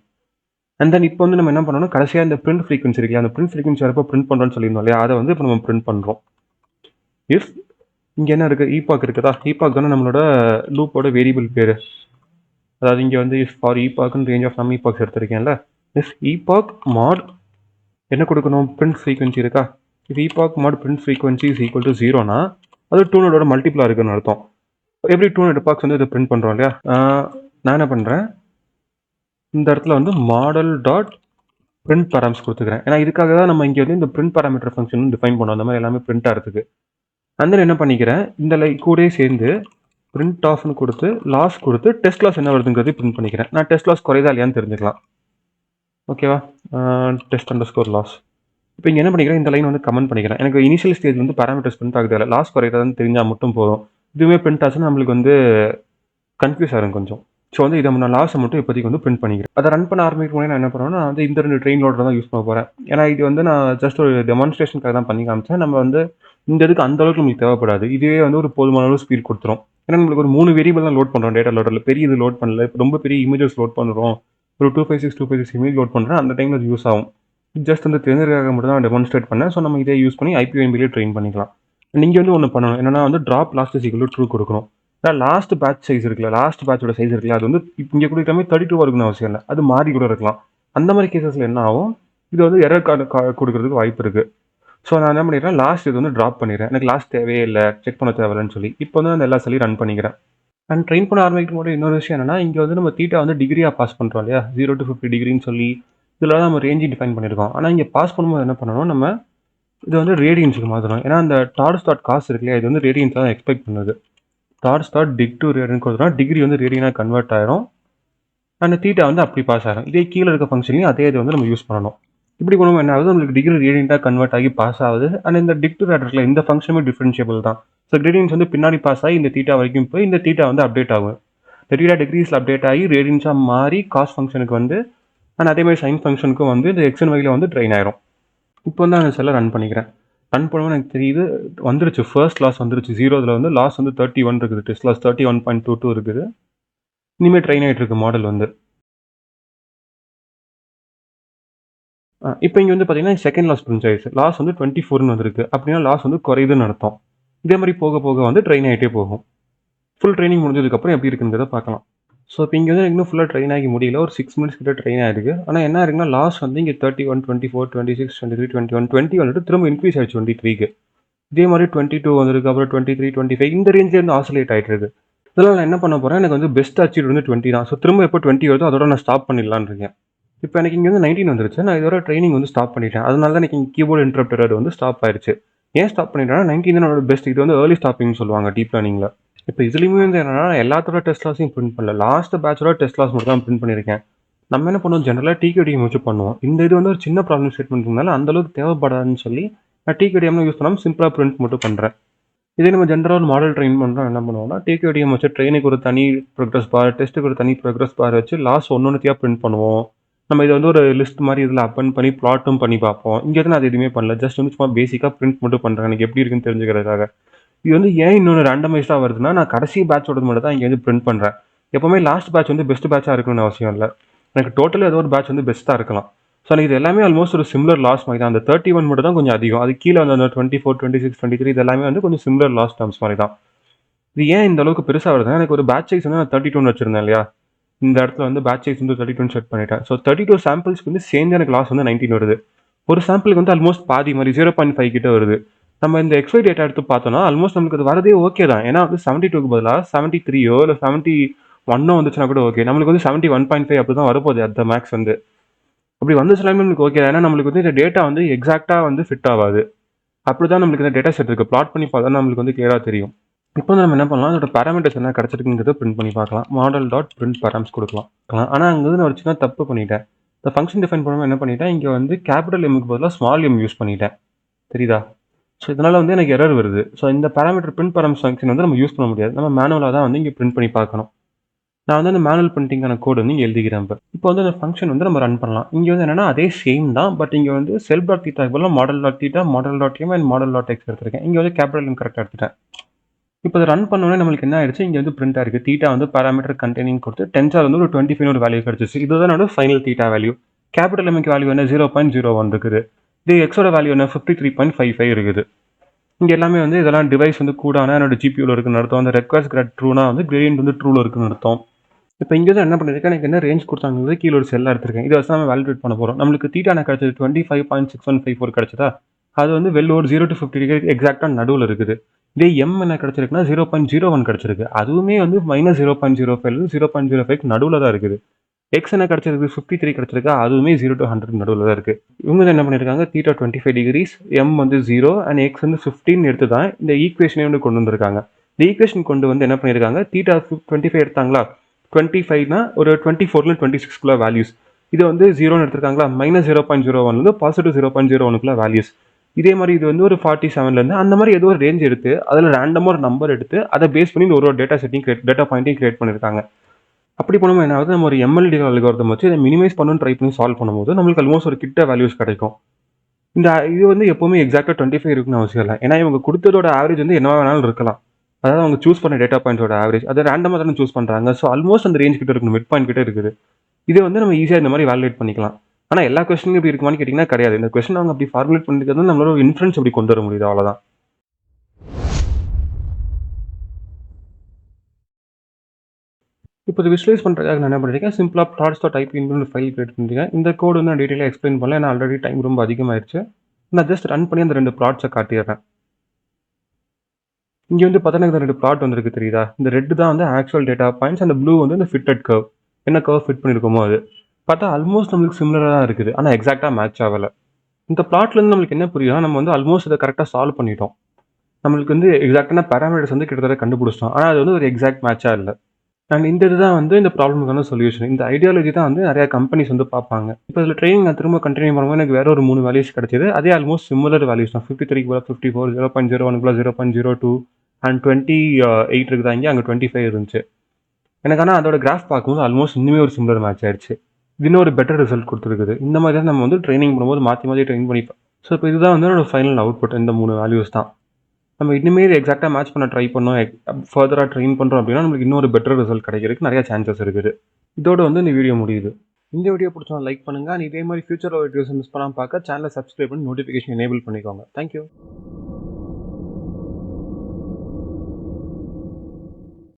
அண்ட் தென் இப்போ வந்து நம்ம என்ன பண்ணணும், கடைசியாக இந்த பிரிண்ட் ஃப்ரீக்வன்சி இருக்கு, அந்த பிரிண்ட் ஃப்ரீக்வன்சி வரப்போ பிரிண்ட் பண்ணுறோன்னு சொல்லியிருந்தோம் இல்லையா, அதை வந்து இப்போ நம்ம பிரிண்ட் பண்ணுறோம். இஃப் இங்கே என்ன இருக்குது, ஈபாக் இருக்குதா, ஈபாக் தானே நம்மளோட லூப்போட வேரியபிள் பேர். அதாவது இங்கே வந்து இஃப் ஃபார் ஈபாக்னு ரேஞ்ச் ஆஃப் நம் ஈபாக்ஸ் எடுத்திருக்கேன்ல, இஃப் ஈபாக் மாட் என்ன கொடுக்கணும், பிரிண்ட் ஃப்ரீக்வன்சி இருக்கா. If epoch mod print frequency is equal to ஜீரோனா அது 200 மல்டிப்ளா இருக்குன்னு அர்த்தம். எவ்ரி 200 எபாக்ஸ் வந்து இதை பிரிண்ட் பண்ணுறோம் இல்லையா. நான் என்ன பண்ணுறேன், இந்த இடத்துல வந்து மாடல் டாட் பிரிண்ட் பேராம்ஸ் கொடுத்துக்கிறேன். ஏன்னா இதுக்காக தான் நம்ம இங்கே வந்து இந்த பிரிண்ட் பேராமீட்டர் ஃபங்க்ஷன் டிஃபைன் பண்ணோம், அந்த மாதிரி எல்லாமே பிரிண்ட் ஆகிறதுக்கு. அந்த என்ன பண்ணிக்கிறேன், இந்த கூடயே சேர்ந்து பிரிண்ட் ஆஃப்னு கொடுத்து லாஸ் கொடுத்து டெஸ்ட் லாஸ் என்ன வருதுங்கிறது பிரிண்ட் பண்ணிக்கிறேன். நான் டெஸ்ட் லாஸ் குறையதா இல்லையான்னு தெரிஞ்சுக்கலாம். ஓகேவா. Test underscore loss. இப்போ இங்கே என்ன பண்ணிக்கிறேன், இந்த லைன் வந்து கமெண்ட் பண்ணிக்கிறேன். எனக்கு இனிஷியல் ஸ்டேஜ் வந்து பேராமீட்டர்ஸ் பிரிண்ட் ஆகுது இல்லை, லாஸ் குறையதான்னு தெரிஞ்சால் மட்டும் போதும். இதுவே பிரிண்ட் ஆச்சுன்னா நம்மளுக்கு வந்து கன்ஃபியூஸ் ஆகும் கொஞ்சம். ஸோ வந்து இதை நான் லாஸை மட்டும் இப்போதைக்கு வந்து பிரிண்ட் பண்ணிக்கிறேன். அதை ரன் பண்ண ஆரம்பிக்கும் போது நான் என்ன பண்ணுவேன்னா, நான் வந்து இந்த 2 ட்ரெயின் லோடர் தான் யூஸ் பண்ண போகிறேன். ஏன்னா இது வந்து நான் ஜஸ்ட் ஒரு டெமான்ஸ்ட்ரேஷனுக்காக தான் பண்ணி காமிச்சேன். நம்ம வந்து இந்த இதுக்கு அந்த அளவுக்கு நம்மளுக்கு தேவைப்படாது. இதுவே வந்து ஒரு போதுமான அளவு ஸ்பீட் கொடுத்துரும். ஏன்னா நம்மளுக்கு ஒரு 3 வேரியபிள் தான் லோட் பண்ணுறோம் டேட்டா லோடரில், பெரிய இது லோட் பண்ணல. இப்போ ரொம்ப பெரிய இமேஜஸ் லோட் பண்ணுறோம், ஒரு 256 இமேஜ் லோட் பண்ணுறேன், அந்த டைமில் அது யூஸ் ஆகும். ஜஸ்ட் வந்து தெரிஞ்சதுக்காக மட்டும் தான் டெமான்ஸ்ட்ரேட் பண்ணேன். ஸோ நம்ம இதை யூஸ் பண்ணி ஐபிஎம்பிலே ட்ரெயின் பண்ணிக்கலாம். நீங்கள் வந்து ஒன்று பண்ணணும், என்னன்னா வந்து drop last is equal to true கொடுக்கணும். லாஸ்ட் பேட்ச் சைஸ் இருக்குல்ல, லாஸ்ட் பேட்சோட சைஸ் இருக்குல்ல, அது வந்து இங்கே கொடுக்குற மாதிரி 32 இருக்குன்னு அவசியம் இல்லை, அது மாறி கூட இருக்கலாம். அந்த மாதிரி கேசஸில் என்ன ஆகும், இது வந்து எரர் கொடுக்கறதுக்கு வாய்ப்பு இருக்குது. ஸோ நான் என்ன பண்ணிடுறேன், லாஸ்ட் இது வந்து ட்ராப் பண்ணிடுறேன். எனக்கு லாஸ்ட் தேவையே இல்லை, செக் பண்ண தேவையில்லைன்னு சொல்லி இப்போ வந்து அந்த எல்லா சொல்லி ரன் பண்ணிக்கிறேன். அண்ட் ட்ரெயின் பண்ண ஆரம்பிக்கும் போது இன்னொரு விஷயம் என்னன்னா, இங்கே வந்து நம்ம தீட்டா வந்து டிகிரியாக பாஸ் பண்ணுறோம் இல்லையா, 0 to 50 டிகிரின்னு சொல்லி இதில் தான் நம்ம ரேஞ்சு டிஃபைன் பண்ணியிருக்கோம். ஆனால் இங்கே பாஸ் பண்ணும்போது என்ன பண்ணணும், நம்ம இது வந்து ரேடியன்ஸுக்கு மாற்றணும். ஏன்னா அந்த டாட் ஸ்டார்ட் காசு இருக்கு இல்லையா, இது வந்து ரேடியன்ஸ் தான் எக்ஸ்பெக்ட் பண்ணுது. Dot start deg to radian கொடுத்தோம்னா டிகிரி வந்து ரேடியனாக கன்வெர்ட் ஆயிரும். அந்த தீட்டா வந்து அப்படி பாஸ் ஆகும். இதே கீழே இருக்க ஃபங்க்ஷனையும் அதே இது வந்து நம்ம யூஸ் பண்ணணும். இப்படி பண்ணும்போது என்ன ஆகுது, நம்மளுக்கு டிகிரி ரேடியன்ட்டாக கன்வெர்ட் ஆகி பாஸ் ஆகுது. அண்ட் இந்த டிக் டு ரேடியன்ல இந்த ஃபங்க்ஷனுமே டிஃபரன்ஷியபிள் தான். ஸோ கிரேடியன்ஸ் வந்து பின்னாடி பாஸ் ஆகி இந்த தீட்டா வரைக்கும் போய் இந்த தீட்டா வந்து அப்டேட் ஆகும். இந்த தீட்டா டிகிரிஸில் அப்டேட் ஆகி ரேடியன்ஸாக மாறி காஸ் ஃபங்க்ஷனுக்கு வந்து அண்ட் அதே மாதிரி சைன் ஃபங்க்ஷனுக்கும் வந்து இந்த எக்ஸ் அண்ட் ஒய்ல வந்து ட்ரெயின் ஆயிரும். இப்போ வந்து அந்த செல்லை ரன் பண்ணிக்கிறேன். ரன் பண்ணும்போது எனக்கு தெரியுது வந்துருச்சு, ஃபர்ஸ்ட் லாஸ் வந்துருச்சு. 0 வந்து லாஸ் வந்து 31 இருக்குது, டெஸ்ட் லாஸ் 31.22 இருக்குது. இனிமேல் ட்ரெயின் ஆகிட்டு இருக்கு மாடல் வந்து. இப்போ இங்கே வந்து பார்த்தீங்கன்னா செகண்ட் லாஸ் பிரிண்ட் ஆயிடுச்சு. லாஸ் வந்து 24ன்னு வந்திருக்கு. அப்படின்னா லாஸ் வந்து குறையுதுன்னு அர்த்தம். இதே மாதிரி போக போக வந்து ட்ரெயின் ஆகிட்டே போகும். ஃபுல் ட்ரைனிங் முடிஞ்சதுக்கப்புறம் எப்படி இருக்குங்கிறத பார்க்கலாம். ஸோ இப்போ இங்கே வந்து இன்னும் ஃபுல்லாக ட்ரெயின் ஆகி முடியல, ஒரு 6 மினிட்ஸ் கிட்ட ட்ரெயின் ஆகிருக்கு. ஆனால் என்ன இருக்குன்னா லாஸ் வந்து இங்கே 31, 24, 26, 23, 21, 20 வந்துட்டு திரும்ப இன்க்ரீஸ் ஆயிடுச்சு 23க்கு. இதே மாதிரி 22 வந்திருக்கு, அப்புறம் 23, 25 இந்த ரேஞ்சிலேருந்து ஆசிலேட் ஆகிட்டு இருக்கு. இதெல்லாம் நான் என்ன பண்ண போகிறேன், எனக்கு வந்து பெஸ்ட் அச்சீவ் வந்து 20 தான். ஸோ திரும்ப எப்போ 20 வருதோ அதோட நான் ஸ்டாப் பண்ணிடலான்னு இருக்கேன். இப்போ எனக்கு இங்கே வந்து 19 வந்துருச்சு. நான் இதோட ட்ரைனிங் வந்து ஸ்டாப் பண்ணிட்டேன். அதனால தான் எனக்கு கீபோர்டு இன்டரப்டர் வந்து ஸ்டாப் ஆயிடுச்சு. ஏன் ஸ்டாப் பண்ணிட்டேன்னா 19 தான் என்னோட பெஸ்ட். இது வந்து ஏர்லி ஸ்டாப்பிங்னு சொல்லுவாங்க டீப் லேர்னிங்கில். இப்போ இதுலேயுமே வந்து என்னன்னா எல்லாத்தோட டெஸ்ட் லாஸையும் பிரிண்ட் பண்ணல. லாஸ்ட் பேட்சோட டெஸ்ட் லாஸ் மட்டும் தான் பிரிண்ட் பண்ணியிருக்கேன். நம்ம என்ன பண்ணுவோம், ஜென்ரலாக டிகேடிஎம் வச்சு பண்ணுவோம். இந்த இது வந்து ஒரு சின்ன ப்ராப்ளம் ஸ்டேட்மெண்ட்னால அந்தளவுக்கு தேவைப்படாதுன்னு சொல்லி நான் டிகேடிஎம்லாம் யூஸ் பண்ணாமல் சிம்பிளாக பிரிண்ட் மட்டும் பண்ணுறேன். இதே நம்ம ஜென்ரலாக ஒரு மாடல் ட்ரெயின் பண்ணுறோம், என்ன பண்ணுவோம்னா டிகேடிஎம் வச்சு ட்ரெயினுக்கு ஒரு தனி ப்ரோக்ரஸ் பார், டெஸ்ட்டுக்கு ஒரு தனி ப்ரோக்ரஸ் பார் வச்சு லாஸ்ட் ஒன்னொன்னுத்தையாக பிரிண்ட் பண்ணுவோம். நம்ம இதை வந்து ஒரு லிஸ்ட் மாதிரி இதில் அப்பன் பண்ணி ப்ளாட்டும் பண்ணி பார்ப்போம். இங்கே வந்து அது எதுவுமே பண்ணல, ஜஸ்ட் வந்து சும்மா பேசிக்காக பிரிண்ட் மட்டும் பண்ணுறேன் எனக்கு எப்படி இருக்குன்னு தெரிஞ்சுக்கிறதுக்காக. இது வந்து ஏன் இன்னொன்று ரேண்டமைஸ்டாக வருதுன்னா, நான் கடைசி பேட்சோட மட்டும் தான் இங்கே வந்து பிரிண்ட் பண்ணுறேன். எப்போவுமே லாஸ்ட் பேட்ச் வந்து பெஸ்ட் பேட்சாக இருக்கணும்னு அவசியம் இல்லை. எனக்கு டோட்டலாக ஏதோ ஒரு பேட்ச் வந்து பெஸ்ட்டாக இருக்கலாம். ஸோ இது எல்லாமே ஆல்மோஸ்ட் ஒரு சிம்லர் லாஸ் மாதிரி தான். அந்த 31 மட்டும் தான் கொஞ்சம் அதிகம். அது கீழே வந்து அந்த 24, 26, 23 இது எல்லாமே வந்து கொஞ்சம் சிம்லர் லாஸ் டர்ம்ஸ் மாதிரி தான். இது ஏன் இந்த அளவுக்கு பெருசாக வருதுன்னா, எனக்கு ஒரு பேட்ச் சைஸ் வந்து நான் 32 வச்சிருந்தேன் இல்லையா, இந்த இடத்துல வந்து பேட்ச் சைஸ் வந்து 32 செட் பண்ணிட்டேன். ஸோ 32 சாம்பிள்ஸ்க்கு வந்து சேர்ந்து எனக்கு லாஸ் வந்து 19 வருது. ஒரு சாம்பிளுக்கு வந்து ஆல்மோஸ்ட் பாதி மாதிரி 0.5 கிட்ட வருது. நம்ம இந்த எக்ஸ்ஒய் டேட்டா எடுத்து பார்த்தோம்னா ஆல்மோஸ்ட் நமக்கு அது வரதே ஓகே தான். ஏன்னா வந்து 72க்கு பதிலாக 73யோ இல்லை 71 வந்துச்சுன்னா கூட ஓகே. நம்மளுக்கு வந்து 71.5 அப்படி தான் வரப்போகுது அந்த மேக்ஸ் வந்து. அப்படி வந்துச்சுனாலுமே நம்மளுக்கு ஓகே தான். ஏன்னா நம்மளுக்கு வந்து இந்த டேட்டா வந்து எக்ஸாக்டாக வந்து ஃபிட் ஆகாது. அப்படி தான் நம்மளுக்கு இந்த டேட்டா செட் இருக்குது. பிளாட் பண்ணி பார்த்தா நம்மளுக்கு வந்து கிளியராக தெரியும். இப்போ வந்து நம்ம என்ன பண்ணலாம், அதோட பேராமீட்டர்ஸ் என்ன கிடச்சிருக்குங்கிறத பிரிண்ட் பண்ணி பார்க்கலாம். மாடல் டாட் பிரிண்ட் பேராம்ஸ் கொடுக்கலாம். ஆனால் அங்கே வந்து நான் ஒரு சின்ன தப்பு பண்ணிட்டேன். இந்த ஃபங்க்ஷன் டிஃபைன் பண்ணும்போது என்ன பண்ணிட்டேன், இங்கே வந்து கேபிட்டல் எம்முக்கு பதிலாக ஸ்மால் எம் யூஸ் பண்ணிட்டேன். தெரியுதா? ஸோ இதனால் வந்து எனக்கு எரர் வருது. ஸோ இந்த பேராமீட்டர் பிரிண்ட் பேராம்ஸ் ஃபங்க்ஷன் வந்து நம்ம யூஸ் பண்ண முடியாது. நம்ம மேனுவலாக தான் வந்து இங்கே பிரிண்ட் பண்ணி பார்க்கணும். நான் வந்து அந்த மேனுவல் பிரிண்டிங்கான கோட் வந்து இங்கே எழுதிக்கிறேன். இப்போ வந்து அந்த ஃபங்க்ஷன் வந்து நம்ம ரன் பண்ணலாம். இங்கே வந்து என்னன்னா அதே சேம் தான். பட் இங்கே வந்து செல்ஃப் டாட் தீட்டா பதிலாக model dot theta, model dot M and model dot X எடுத்திருக்கேன். இங்கே வந்து கேபிட்டல் எம் கரெக்டாக எடுத்துட்டேன். இப்போ அதை ரன் பண்ணோன்னே நம்மளுக்கு என்ன ஆயிடுச்சு, இங்கே வந்து பிரிண்ட் ஆயிருக்கு. தீட்டா வந்து பேராமீட்டர் கண்டெய்னிங் கொடுத்து டென்சார் வந்து ஒரு 25 ஒரு வேல்யூ கிடச்சிச்சு. இதுதான் என்னோட ஃபைனல் தீட்டா வேல்யூ. கேபிட்டல் எம்க்கு வேல்யூ என்ன 0.01 இருக்குது. இது எக்ஸோட வேல்யூ என்ன 53.55 இருக்குது. இங்கே எல்லாமே வந்து இதெல்லாம் டிவைஸ் வந்து கூடானா என்னோட ஜிபியூவில் இருக்குன்னு அர்த்தம். அந்த ரெக்வஸ்ட் கிராட் ட்ரூனா வந்து கிரேடியன்ட் வந்து ட்ரூவில் இருக்குன்னு அர்த்தம். இப்போ இங்கே தான் என்ன பண்ணிருக்கேன், எனக்கு என்ன ரேஞ்ச் கொடுத்தாங்க கீழே ஒரு செல்லாக எடுத்திருக்கேன். இதை வச்சு நம்ம வேலிடேட் பண்ண போகிறோம். நம்மளுக்கு தீட்டா என்ன கிடச்சது 25.6154 கிடச்சதா. அது வந்து வெல் ஒரு 0 to 50 டிகிரி எக்ஸாக்டாக நடுவில் இருக்குது. இதே எம் என்ன கிடச்சிருக்குன்னா 0.01 கிடச்சிருக்கு. அதுவுமே வந்து -0.05 0.05 நடுவில் தான் இருக்குது. எக்ஸ் என்ன கிடச்சிருக்கு 53 கிடச்சிருக்கா, அதுவுமே 0 to 100 நடுவில் தான் இருக்குது. இவங்க என்ன பண்ணியிருக்காங்க, தீட்டா 25 டிகிரிஸ், எம் வந்து 0 அண்ட் எக்ஸ் வந்து 15 எடுத்து தான் இந்த ஈக்குவேஷனே வந்து கொண்டு வந்திருக்காங்க. இந்த ஈக்குவேஷன் கொண்டு வந்து என்ன பண்ணியிருக்காங்க, தீட்டா 25 எடுத்தாங்களா, 25னா ஒரு 24ல 26க்குள்ள வேல்யூஸ். இது வந்து 0ன்னு எடுத்திருக்காங்களா, -0.01 பாசிட்டிவ் 0.01க்குள்ள வேல்யூஸ். இதே மாதிரி இது வந்து ஒரு 47லேருந்து அந்த மாதிரி ஏதோ ஒரு ரேஞ்ச் எடுத்து அதில் ரேண்டமாக ஒரு நம்பர் எடுத்து அதை பேஸ் பண்ணி ஒரு டேட்டா செட்டிங் டேட்டா பாயிண்ட்டையும் கிரியேட் பண்ணியிருக்காங்க. அப்படி பண்ணும்போது என்ன ஆகுது, நம்ம ஒரு எம்எல்டி அல்காரிதம் வச்சு இதை மினிமைஸ் பண்ணணும்னு ட்ரை பண்ணி சால்வ் பண்ணும்போது நம்மளுக்கு ஆல்மோஸ்ட் ஒரு கிட்ட வேல்யூஸ் கிடைக்கும். இந்த இது வந்து எப்போவுமே எக்ஸாக்டாக 25 இருக்குன்னு அவசியம் இல்லை. ஏன்னா இவங்க கொடுத்ததோட ஆவரேஜ் வந்து என்ன வேணாலும் இருக்கலாம். அதாவது அவங்க சூஸ் பண்ண டேட்டா பாயிண்ட்ஸோட ஆவரேஜ் அதை ரேண்டமாக தானே சூஸ் பண்ணுறாங்க. ஸோ ஆல்மோஸ்ட் அந்த ரேஞ்ச் கிட்ட இருக்கணும், மிட் பாயிண்ட் கிட்ட இருக்குது. இதை வந்து நம்ம ஈஸியாக இந்த மாதிரி வேலிடேட் பண்ணிக்கலாம். ஆனால் எல்லா கொஸ்டினும் இப்படி இருக்குமான்னு கேட்டிங்கன்னா கிடையாது. இந்த கொஸ்டின் அவங்க அப்படி ஃபார்முலேட் பண்ணிக்கிறது நம்மளோட இன்ஃபரன்ஸ் அப்படி கொண்டு வர முடியுது, அவ்வளோதான். இப்போ இது விஷுவலைஸ் பண்ணுறதுக்காக நான் என்ன பண்ணிருக்கேன், சிம்பிளாக plots dot type into file create பண்ணிருக்கேன். இந்த கோடு வந்து நான் டீட்டெயிலாக எக்ஸ்பிளைன் பண்ணல, ஏன்னா ஆல்ரெடி டைம் ரொம்ப அதிகமாகிடுச்சு. நான் ஜஸ்ட் ரன் பண்ணி அந்த 2 ப்ளாட்ஸை காட்டிடுறேன். இங்கே வந்து பார்த்தோன்னா இந்த 2 ப்ளாட் வந்துருக்கு தெரியுதா. இந்த ரெட் தான் வந்து ஆக்சுவல் டேட்டா பாயிண்ட்ஸ், அந்த ப்ளூ வந்து இந்த ஃபிட்டட் கர்வ். என்ன கர்வ் ஃபிட் பண்ணியிருக்கோமோ அது. பார்த்தா ஆல்மோஸ்ட் நம்மளுக்கு சிமிலரா தான் இருக்குது. ஆனா எக்ஸாக்ட்டா மேட்ச் ஆகல. இந்த பிளாட்லேருந்து நம்மளுக்கு என்ன புரியுதுன்னா, நம்ம வந்து ஆல்மோஸ்ட் இத கரெக்ட்டா சால்வ் பண்ணிட்டோம். நம்மளுக்கு வந்து எக்ஸாக்ட்டான பாராமீட்டர்ஸ் வந்து கிட்டத்தட்ட கண்டுபிடிச்சிட்டோம். ஆனா அது வந்து ஒரு எக்ஸாக்ட் மேட்ச்சா இல்ல. அண்ட் இந்த இதுதான் வந்து இந்த ப்ராப்ளம்க்கான சொல்யூஷன். இந்த ஐடியாலஜி தான் வந்து நெறைய கம்பெனிஸ் வந்து பார்ப்பாங்க. இப்ப இதில ட்ரெய்னிங் நான் திரும்ப கன்டின்யூ பண்ணும்போது எனக்கு வேற ஒரு 3 வேல்யூஸ் கிடைச்சது. அதே ஆல்மோஸ்ட் சிமிலர் வேல்யூஸ் தான். 53க்கு பதிலா 54, 0.01 பதிலா 0.02 அண்ட் 28 இருக்குதா இங்க, அங்க 25 இருந்துச்சு. எனக்கு ஆனா அதோட கிராஃப் பார்க்கும்போது ஆல்மோஸ்ட் இன்னுமே ஒரு சிமிலர் மேட்ச் ஆயிடுச்சு. இது இன்னும் ஒரு பெட்டர் ரிசல்ட் குடுத்துருக்குது. இந்த மாரி தான் நம்ம வந்து ட்ரெய்னிங் பண்ணும்போது மாத்தி மாத்தி ட்ரெயின் பண்ணிப்போம். ஸோ இப்ப இதுதான் வந்து என்னோட ஃபைனல் அவுட்புட். இந்த 3 வேல்யூஸ் தான். நம்ம இன்னுமே இத எக்ஸாக்ட்டா மேட்ச் பண்ண ட்ரை பண்ணோம். ஃபர்தரா ட்ரெயின் பண்றோம் அப்டின்னா, நம்மளுக்கு இன்னும் ஒரு பெட்டர் ரிசல்ட் கிடைக்கிறதுக்கு நெறைய சான்சஸ் இருக்குது. இதோட வந்து இந்த வீடியோ முடியுது. இந்த வீடியோ புடிச்சா லைக் பண்ணுங்க. அண்ட் இதே மாரி ஃபியூச்சர்ல வீடியோஸ் மிஸ் பண்ணாம பார்க்க சேனல சப்ஸ்கிரைப் பண்ணி நோட்டிஃபிகேஷன் எனேபிள் பண்ணிக்கோங்க. Thank you.